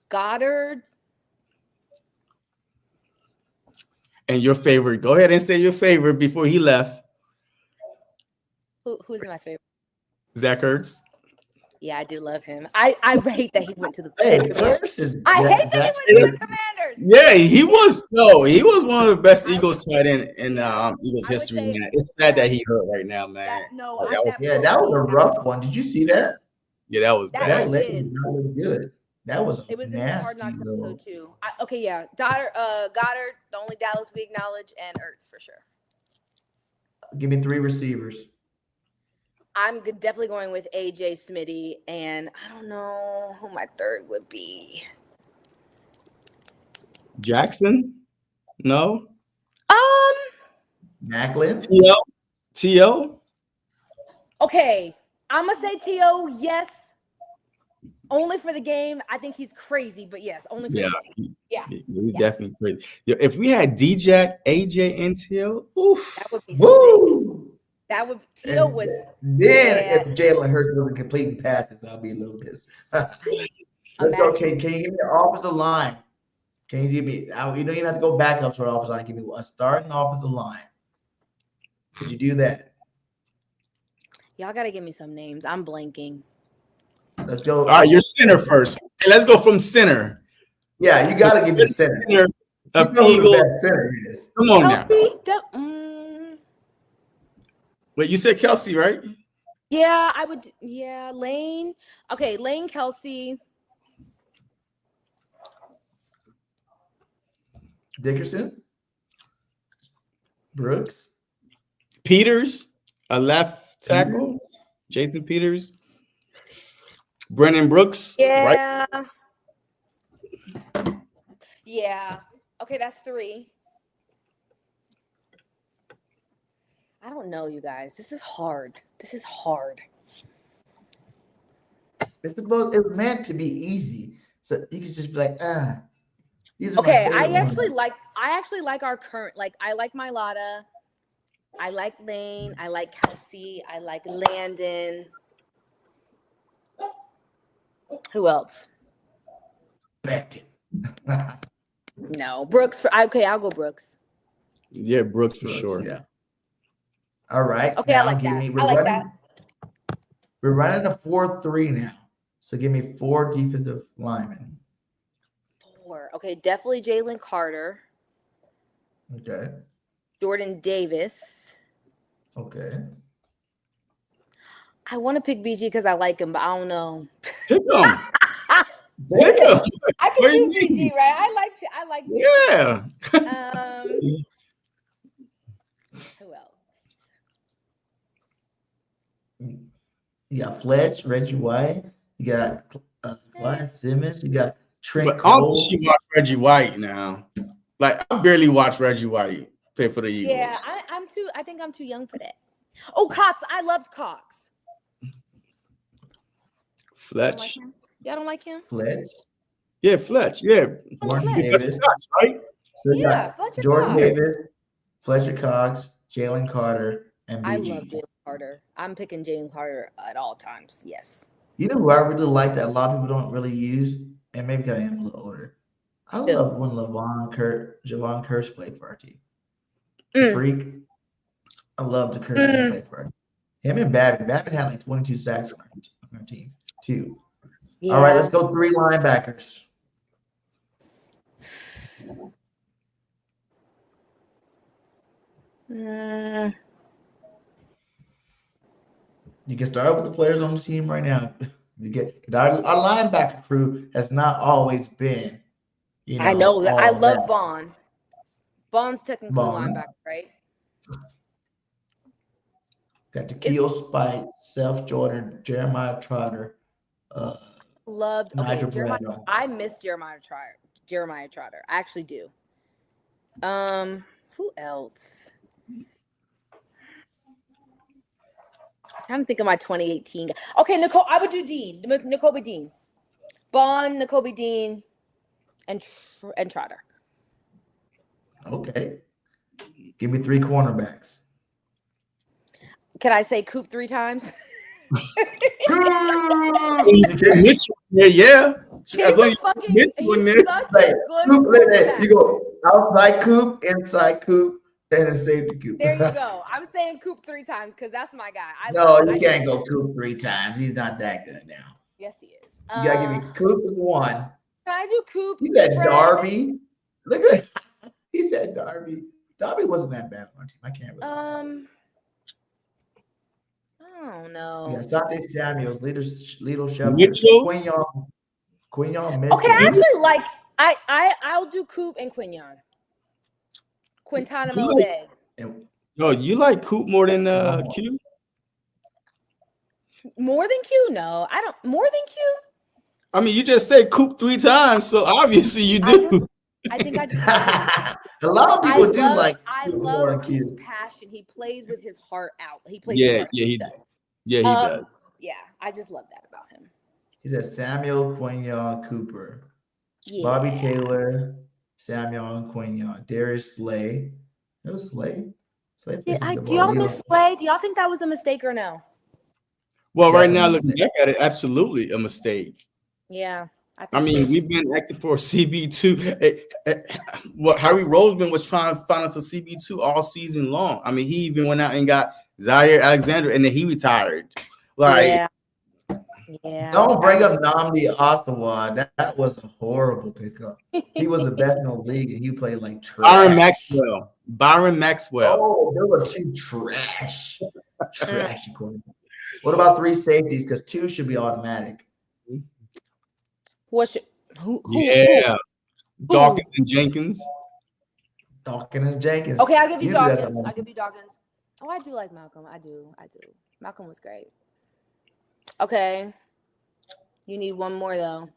Goddard. And your favorite. Go ahead and say your favorite before he left. Who's my favorite? Zach Ertz. Yeah, I do love him. I hate that he went to the Commanders. I hate that he went to the Commanders. Yeah, he was one of the best Eagles tight end in Eagles history, man. It's sad that he hurt right now, man. That was a rough one. Did you see that? Yeah, that was bad. That leg was not good. That was it was nasty, in the Hard Knocks episode too. Goddard, the only Dallas we acknowledge, and Ertz for sure. Give me 3 receivers. I'm definitely going with AJ Smitty, and I don't know who my third would be. Jackson? No. Macklin? T.O.? Okay, I'm gonna say T.O. yes, only for the game. I think he's crazy, but yes, only for the game. He's definitely crazy. If we had D-Jack, AJ, and T.O., oof. That would be sick. That would T.O. was. Then if Jalen Hurts wasn't completing passes, I'll be a little pissed. Okay, can you give me the offensive line? Can you give me? You don't even have to go back up to the offensive line. Give me a starting offensive line. Could you do that? Y'all gotta give me some names. I'm blanking. Let's go. All right, you're center first. Okay, let's go from center. Yeah, you gotta give me the center. Of Eagles. Center is. Come on now. Wait, you said Kelsey, right? Yeah, I would. Yeah, Lane. Okay, Lane, Kelsey. Dickerson. Brooks. Peters, a left tackle. Jason Peters. Brennan Brooks. Yeah. Right? Yeah. Okay, that's 3. I don't know, you guys. This is hard. It's meant to be easy. So you can just be like, Okay, I actually like our current, I like Mailata. I like Lane. I like Kelsey. I like Landon. Who else? Becton. No, Brooks. I'll go Brooks. Yeah, Brooks for sure. Yeah. All right. Okay, I like that. We're running a 4-3 now. So give me 4 defensive linemen. 4. Okay, definitely Jalen Carter. Okay. Jordan Davis. Okay. I want to pick BG because I like him, but I don't know. Pick him. I can do BG, right? I like BG. Yeah. Who else? You got Fletch, Reggie White. You got Clyde Simmons. You got Trent But Cole. she watch Reggie White now. Like I barely watch Reggie White play for the Eagles. Yeah, I think I'm too young for that. Oh, Cox. I loved Cox. Fletch. Y'all don't like him? Fletch. Yeah, Fletch. Yeah. Jordan That's Davis. Cox, right? So you Yeah, got Fletcher Jordan Cox. Davis, Fletcher Cox, Jalen Carter, and BG. I love Jalen Carter. I'm picking Jalen Carter at all times. Yes. You know who I really like that a lot of people don't really use, and maybe because I am a little older. I love when Javon Curse played for our team. Freak. I love the Curse when he played for our team. Him and Babbitt. Babbitt had like 22 sacks on our team, too. Yeah. All right, let's go 3 linebackers. You can start with the players on the team right now. You get our linebacker crew has not always been. I know that. I love Bond. Bond's technically linebacker, right? Got Takeo Spite, Self Jordan, Jeremiah Trotter. Loved. Nigel Okay, Jeremiah. Braddock. I miss Jeremiah Trotter. I actually do. Who else? I'm trying to think of my 2018. Okay, Nicole. I would do Dean. N'Kobe Dean. Bond, N'Kobe Dean, and Trotter. Okay. Give me 3 cornerbacks. Can I say Coop 3 times? Yeah. He's such a good You go outside Coop, inside Coop, And a safety Coop. There you go. I'm saying Coop 3 times because that's my guy. You can't go Coop 3 times. He's not that good now. Yes, he is. You gotta give me Coop as 1. Can I do Coop? He said Fred? Darby. Look at he said Darby. Darby wasn't that bad on our team. I can't really. I don't know. Yeah, Sante Samuels, Little Shepard, Mitchell, Quinyon Mitchell. Okay, I actually like. I'll do Coop and Quinyon. Quintanamo Bay. No, you like Coop more than Q? More than Q? No, I don't. More than Q? I mean, you just said Coop 3 times, so obviously you do. I think I just. A lot of people do like. I love Coop's passion. He plays with his heart out. He plays. Yeah, he does. Yeah, he does. Yeah, I just love that about him. He said Samuel, Quinyon, Cooper, Yeah. Bobby Taylor, Samuel, and Quinyon, Darius Slay. No Slay. Do y'all miss Slay? Do y'all think that was a mistake or no? Well, right now, looking back at it, absolutely a mistake. Yeah. I mean, we've been asking for a CB2. Harry Roseman was trying to find us a CB2 all season long. I mean, he even went out and got Zaire Alexander, and then he retired. Like, yeah. Don't bring up Nnamdi Ottawa. That was a horrible pickup. He was the best in the league, and he played like trash. Byron Maxwell. Oh, they were 2 trashy quarterbacks. What about 3 safeties? Because 2 should be automatic. Who? Dawkins and Jenkins. Okay, I'll give you Dawkins. Oh, I do like Malcolm. I do. Malcolm was great. Okay. You need one more though.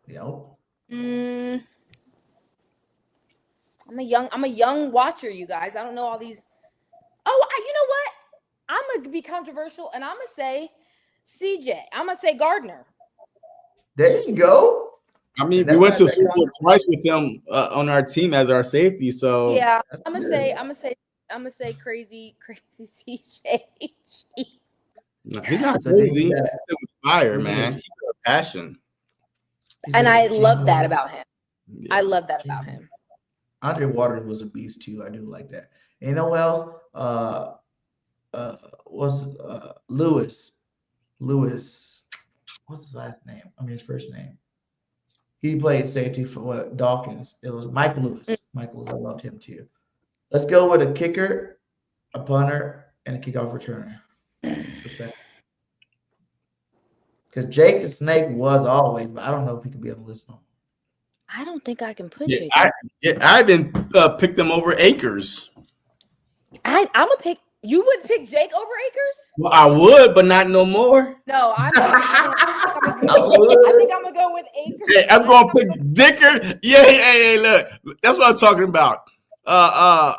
Yep. I'm a young watcher, you guys. I don't know all these. Oh, you know what? I'm gonna be controversial and I'm gonna say CJ. I'm gonna say Gardner. There you go. I mean, we went to a Super Bowl twice with him on our team as our safety. So yeah, I'm gonna say crazy CJ. No, he's not crazy. He was fire, man. He got passion. And I love that about him. Yeah. I love that about him. Andre Waters was a beast too. I do like that. And you know what else? Was Lewis. What's his last name? I mean his first name. He played safety for Dawkins. It was Michael Lewis. I loved him too. Let's go with a kicker, a punter, and a kickoff returner. Respect. Because Jake the Snake was always, but I don't know if he could be on the list now. I don't think I can put Jake. I even picked him over Akers. I'm gonna pick. You would pick Jake over Akers? Well, I would, but not no more. No, I think I'm gonna go with Akers. Hey, I'm gonna pick Dicker. Yeah, look, that's what I'm talking about.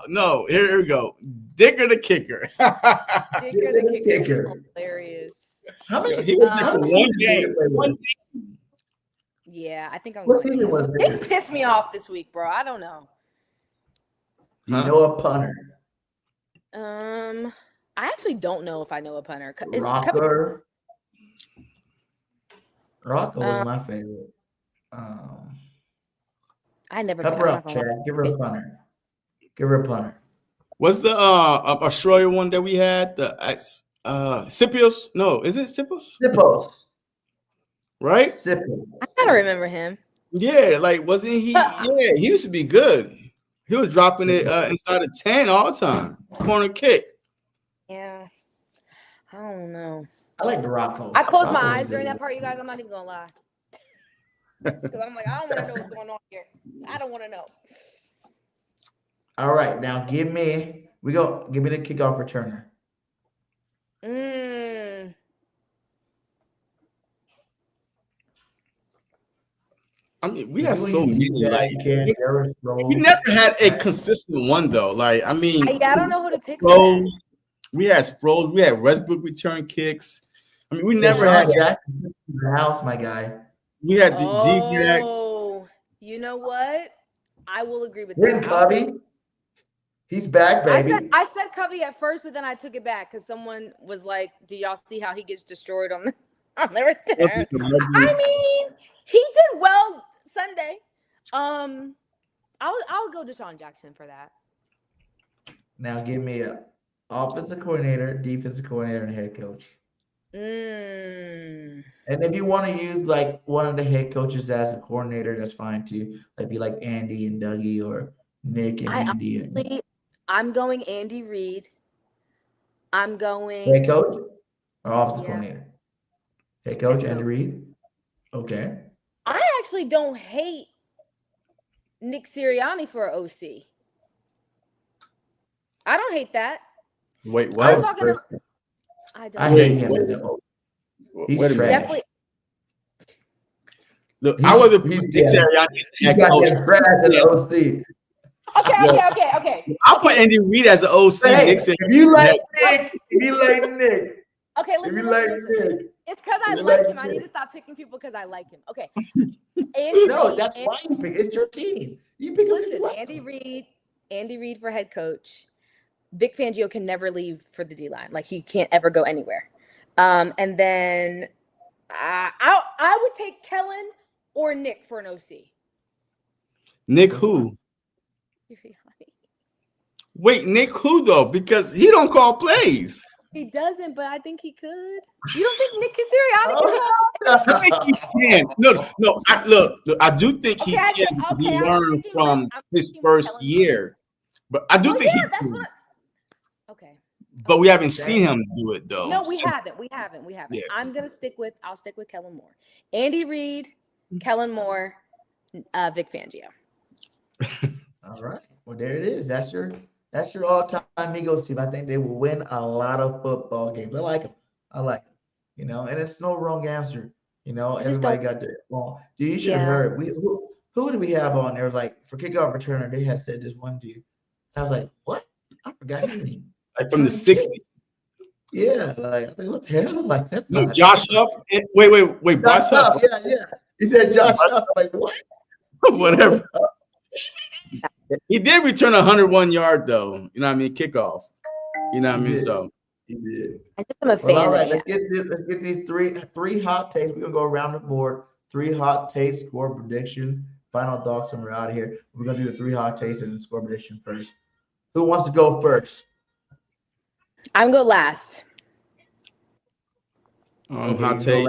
No, here we go. Dicker the kicker. Dicker the kicker. Hilarious. How many? He was one game. Yeah, I think I'm going to. They pissed me off this week, bro. I don't know. Do you know a punter? I actually don't know if I know a punter. Rocco was my favorite. I never. Pepper up, Chad. Give her a punter. What's the Australia one that we had? The Sipios? No, is it Sipios? Sipios. Right? Sipios. I gotta remember him. Yeah, like wasn't he? Yeah, he used to be good. He was dropping it inside of 10 all the time. Corner kick. Yeah. I don't know. I like the Rocco. I closed my eyes during that part, you guys. I'm not even gonna lie. Because I'm like, I don't want to know what's going on here. I don't want to know. All right, now give me the kickoff returner. I mean, we have so many. We never had a consistent one though. Like, I mean, I don't know who to pick. We had Sproles. We had Westbrook return kicks. I mean, we never had Jackson in the house, my guy. We had the Oh, you know what? I will agree with that. Covey. He's back, baby. I said Covey at first, but then I took it back because someone was like, "Do y'all see how he gets destroyed on the return?" I mean, he did well Sunday. I'll go Deshaun Jackson for that. Now give me a offensive coordinator, defensive coordinator, and head coach. And if you want to use like one of the head coaches as a coordinator, that's fine too. Like be like Andy and Dougie or Nick and Andy. I'm going Andy Reid. I'm going head coach or offensive coordinator. Head coach Andy Reid. Okay. I actually don't hate Nick Sirianni for an OC. I don't hate that. Wait, what? I hate him as an OC. He's trash. Definitely. Look, I was a Nick Sirianni head coach. OC. Okay. I'll put Andy Reid as an OC. Hey, Nick if you like Nick, okay, listen. It's because I like him. I need to stop picking people because I like him. Okay. That's why you pick. It's your team. You pick. Listen, Andy Reid for head coach. Vic Fangio can never leave for the D-line. Like he can't ever go anywhere. And then I would take Kellen or Nick for an OC. Nick who? Wait, Nick who though? Because he don't call plays. He doesn't, but I think he could. You don't think Nick Sirianni can call? I think he can. No. I do think he can. He learned from his first year, but I do think he can. Okay. But we haven't seen him do it though. No, we haven't. Yeah. I'll stick with Kellen Moore. Andy Reid, Kellen Moore, Vic Fangio. All right. Well, there it is. That's your all-time Eagles team. I think they will win a lot of football games. I like them. And it's no wrong answer. Everybody got their wrong. Dude, you should have heard. Who did we have on there? Like for kickoff returner, they had said this one dude. I was like, what? I forgot his name. Like from the 60s. Yeah, like what the hell? Like that's not Josh Huff. Wait, Josh Huff. Yeah. He said Josh Huff. Like what? Whatever. He did return 101 yard though. You know what I mean? Kickoff. You know what I mean? So he did. I'm a fan. All right, let's get these three hot takes. We're gonna go around the board. 3 hot takes, score prediction, final thoughts, and we're out of here. We're gonna do the 3 hot takes and the score prediction first. Who wants to go first? I'm gonna go last. Hot take.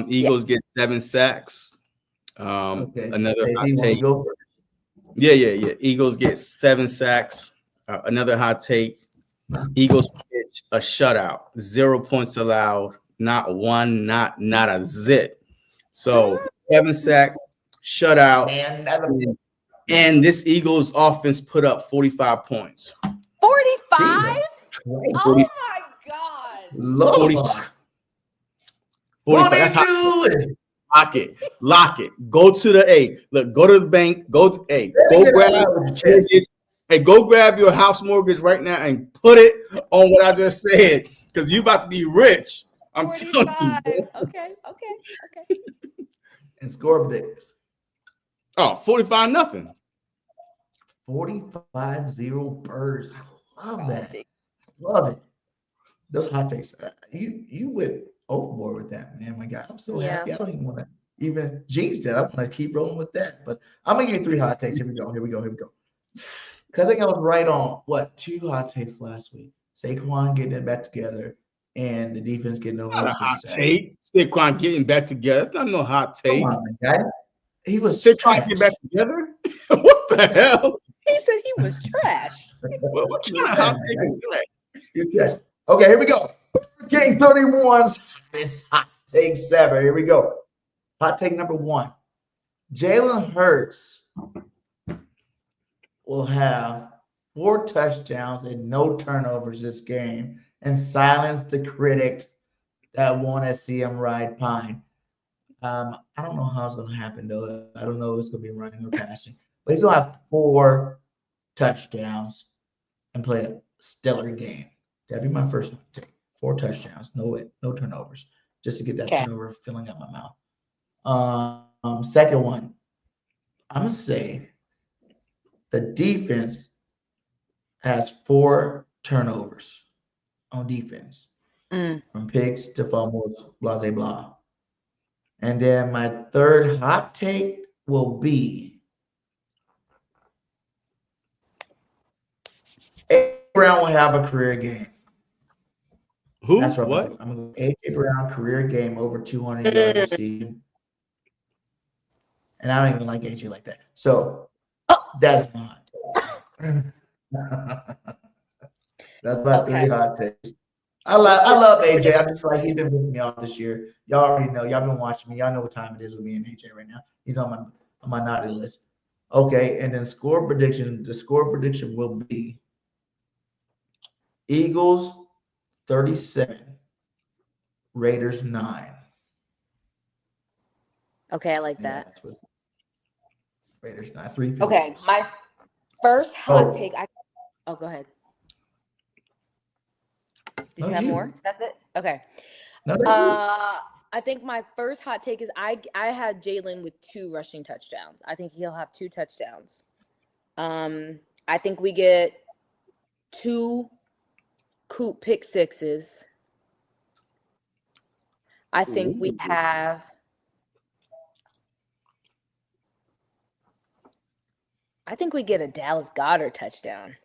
Eagles get 7 sacks. Another hot take. Yeah. Eagles get 7 sacks. Another hot take. Eagles pitch a shutout. 0 points allowed. Not one. Not a zit. So 7 sacks, shutout, and this Eagles offense put up 45 points. 45? Oh my God! Lord. 45. That's hot. Lock it. Go to the look. Go to the bank. Go grab your house mortgage right now and put it on what I just said because you about to be rich. I'm 45. Telling you. Okay. And score predictions. 45-0. 45-0 Birds. I love that. Love it. Those hot takes. You went overboard with that, man. My God, I'm so happy. I don't even want to even jinx that. I want to keep rolling with that. But I'm gonna give you 3 hot takes. Here we go. Because I think I was right on 2 hot takes last week. Saquon getting it back together and the defense getting over. Not a hot take. Saquon getting back together. That's not no hot take. Come on, guy. He was Saquon getting back together. What the hell? He said he was trash. Well, what kind of hot take is that? Okay, here we go. Game 31's hot take 7. Here we go. Hot take number 1. Jalen Hurts will have 4 touchdowns and no turnovers this game and silence the critics that want to see him ride pine. I don't know how it's going to happen, though. I don't know if it's going to be running or passing. But he's going to have 4 touchdowns and play a stellar game. That'd be my first take. 4 touchdowns, no turnovers, just to get that turnover filling up my mouth. Second one, I'm going to say the defense has 4 turnovers on defense, from picks to fumbles, blah, blah, blah. And then my third hot take will be Brown will have a career game. Who? That's what? I'm going to AJ Brown career game over 200 yards receiving. And I don't even like AJ like that. So that's my hot take. That's about 3 hot takes. I love AJ. I'm just like, he's been moving me off this year. Y'all already know. Y'all been watching me. Y'all know what time it is with me and AJ right now. He's on my naughty list. Okay, and then score prediction. The score prediction will be Eagles 37, Raiders 9. Okay, I like that. Raiders 9. 3. Okay, my first hot take. Go ahead. Did you have more? That's it? Okay. No, I think my first hot take is I had Jalen with 2 rushing touchdowns. I think he'll have 2 touchdowns. I think we get 2 Coop pick sixes. I think we have I think we get a Dallas Goedert touchdown.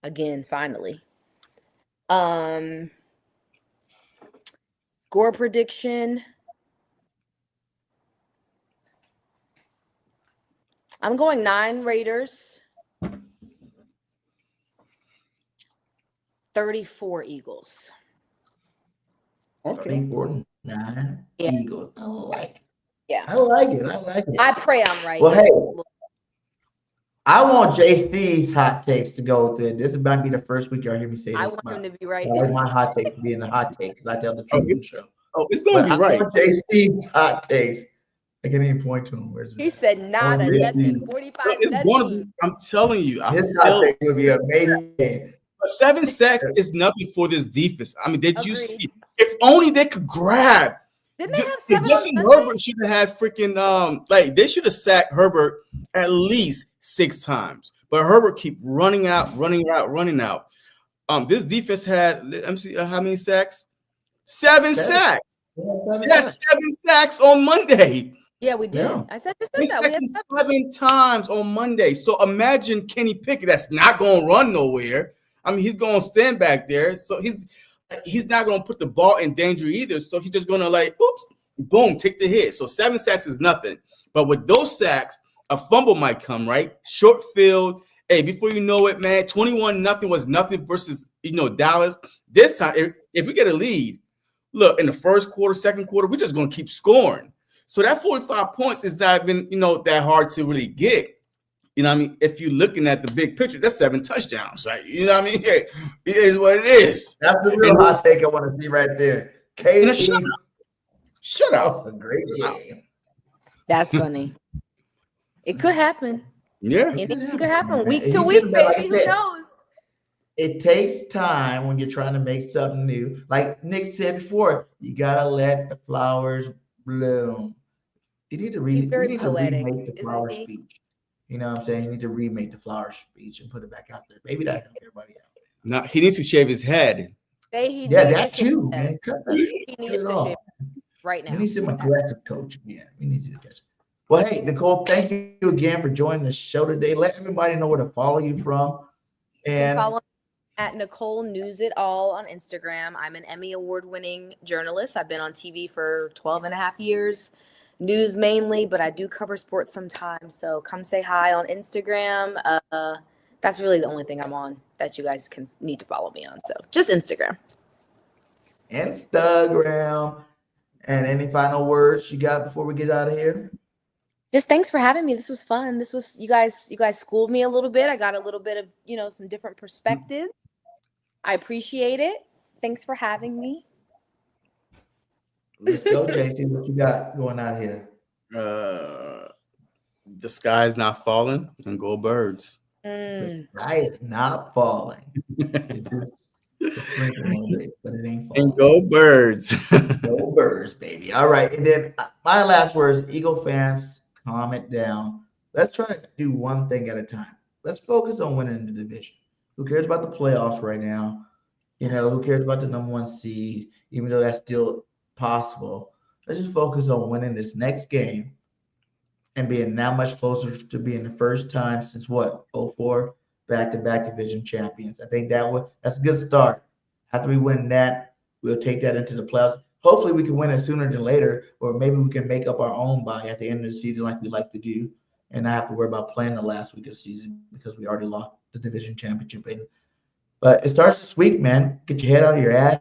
Again, finally. Score prediction. I'm going 9 Raiders. 34 Eagles. Okay. 34-9 Eagles. I like it. Yeah. I like it. I pray I'm right. Well, hey, I want JC's hot takes to go with it. This is about to be the first week y'all hear me say this. I want him to be right. I want my hot take to be in the hot take because I tell the truth on the show. It's going to be right. I want JC's hot takes. I can't even point to him. Where's it? He said nada, nothing, 45, it's nothing. Going to be, I'm telling you. His hot take will be amazing. 7 sacks is nothing for this defense. I mean, did you see? If only they could grab. Didn't they have 7 Justin Herbert should have had freaking they should have sacked Herbert at least 6 times. But Herbert keep running out. This defense had, let me see how many sacks? 7 sacks. They had 7 sacks on Monday. Yeah, we did. Yeah. I said just They that. sacked him 7 times on Monday. So imagine Kenny Pickett that's not going to run nowhere. I mean, he's going to stand back there. So he's not going to put the ball in danger either. So he's just going to oops, boom, take the hit. So 7 sacks is nothing. But with those sacks, a fumble might come, right? Short field. Hey, before you know it, man, 21-0 was nothing versus, Dallas. This time, if we get a lead, look, in the first quarter, second quarter, we're just going to keep scoring. So that 45 points is not even, that hard to really get. You know what I mean? If you're looking at the big picture, that's 7 touchdowns, right? You know what I mean? Hey, it is what it is. That's the real hot take I want to see right there. KD. Shut up. That's a great game. That's funny. It could happen. Yeah. Anything could happen week to week, baby. Who knows? It takes time when you're trying to make something new. Like Nick said before, you got to let the flowers bloom. You need to remake the flower speech. You know what I'm saying? You need to remake the flower speech and put it back out there. Maybe that helps everybody out. No, he needs to shave his head. That too, man. He needs to shave right now. We need some aggressive coaching. Yeah, we need to aggressive. Well, hey, Nicole, thank you again for joining the show today. Let everybody know where to follow you from. And follow at Nicole News It All on Instagram. I'm an Emmy award-winning journalist. I've been on TV for 12 and a half years. News mainly, but I do cover sports sometimes. So come say hi on Instagram. That's really the only thing I'm on that you guys need to follow me on. So just Instagram. Instagram. And any final words you got before we get out of here? Just thanks for having me. This was fun. This was you guys schooled me a little bit. I got a little bit of, some different perspective. I appreciate it. Thanks for having me. Let's go, JC. What you got going out here? The sky is not falling, and go Birds. The sky is not falling. It's sprinkling a little bit, but it ain't falling. And go Birds. Go Birds, baby. All right. And then my last words, Eagle fans, calm it down. Let's try to do one thing at a time. Let's focus on winning the division. Who cares about the playoffs right now? Who cares about the number 1 seed, even though that's still possible? Let's just focus on winning this next game and being that much closer to being the first time since 04 back-to-back division champions. I think that's a good start. After we win that, we'll take that into the playoffs. Hopefully we can win it sooner than later, or maybe we can make up our own bye at the end of the season like we like to do, and not have to worry about playing the last week of the season because we already lost the division championship. But it starts this week, man. Get your head out of your ass.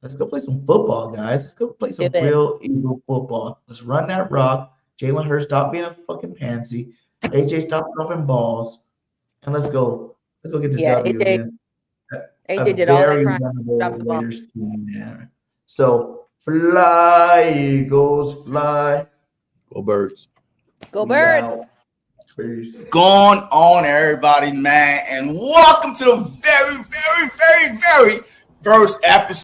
Let's go play some football, guys. Let's go play some real Eagle football. Let's run that rock. Jalen Hurts, stop being a fucking pansy. AJ, stop throwing balls. And let's go get this W against AJ did all that crap. Dropped the ball. Team. So fly, Eagles, fly. Go Birds. Go Birds. Peace. Going on, everybody, man, and welcome to the very, very, very, very first episode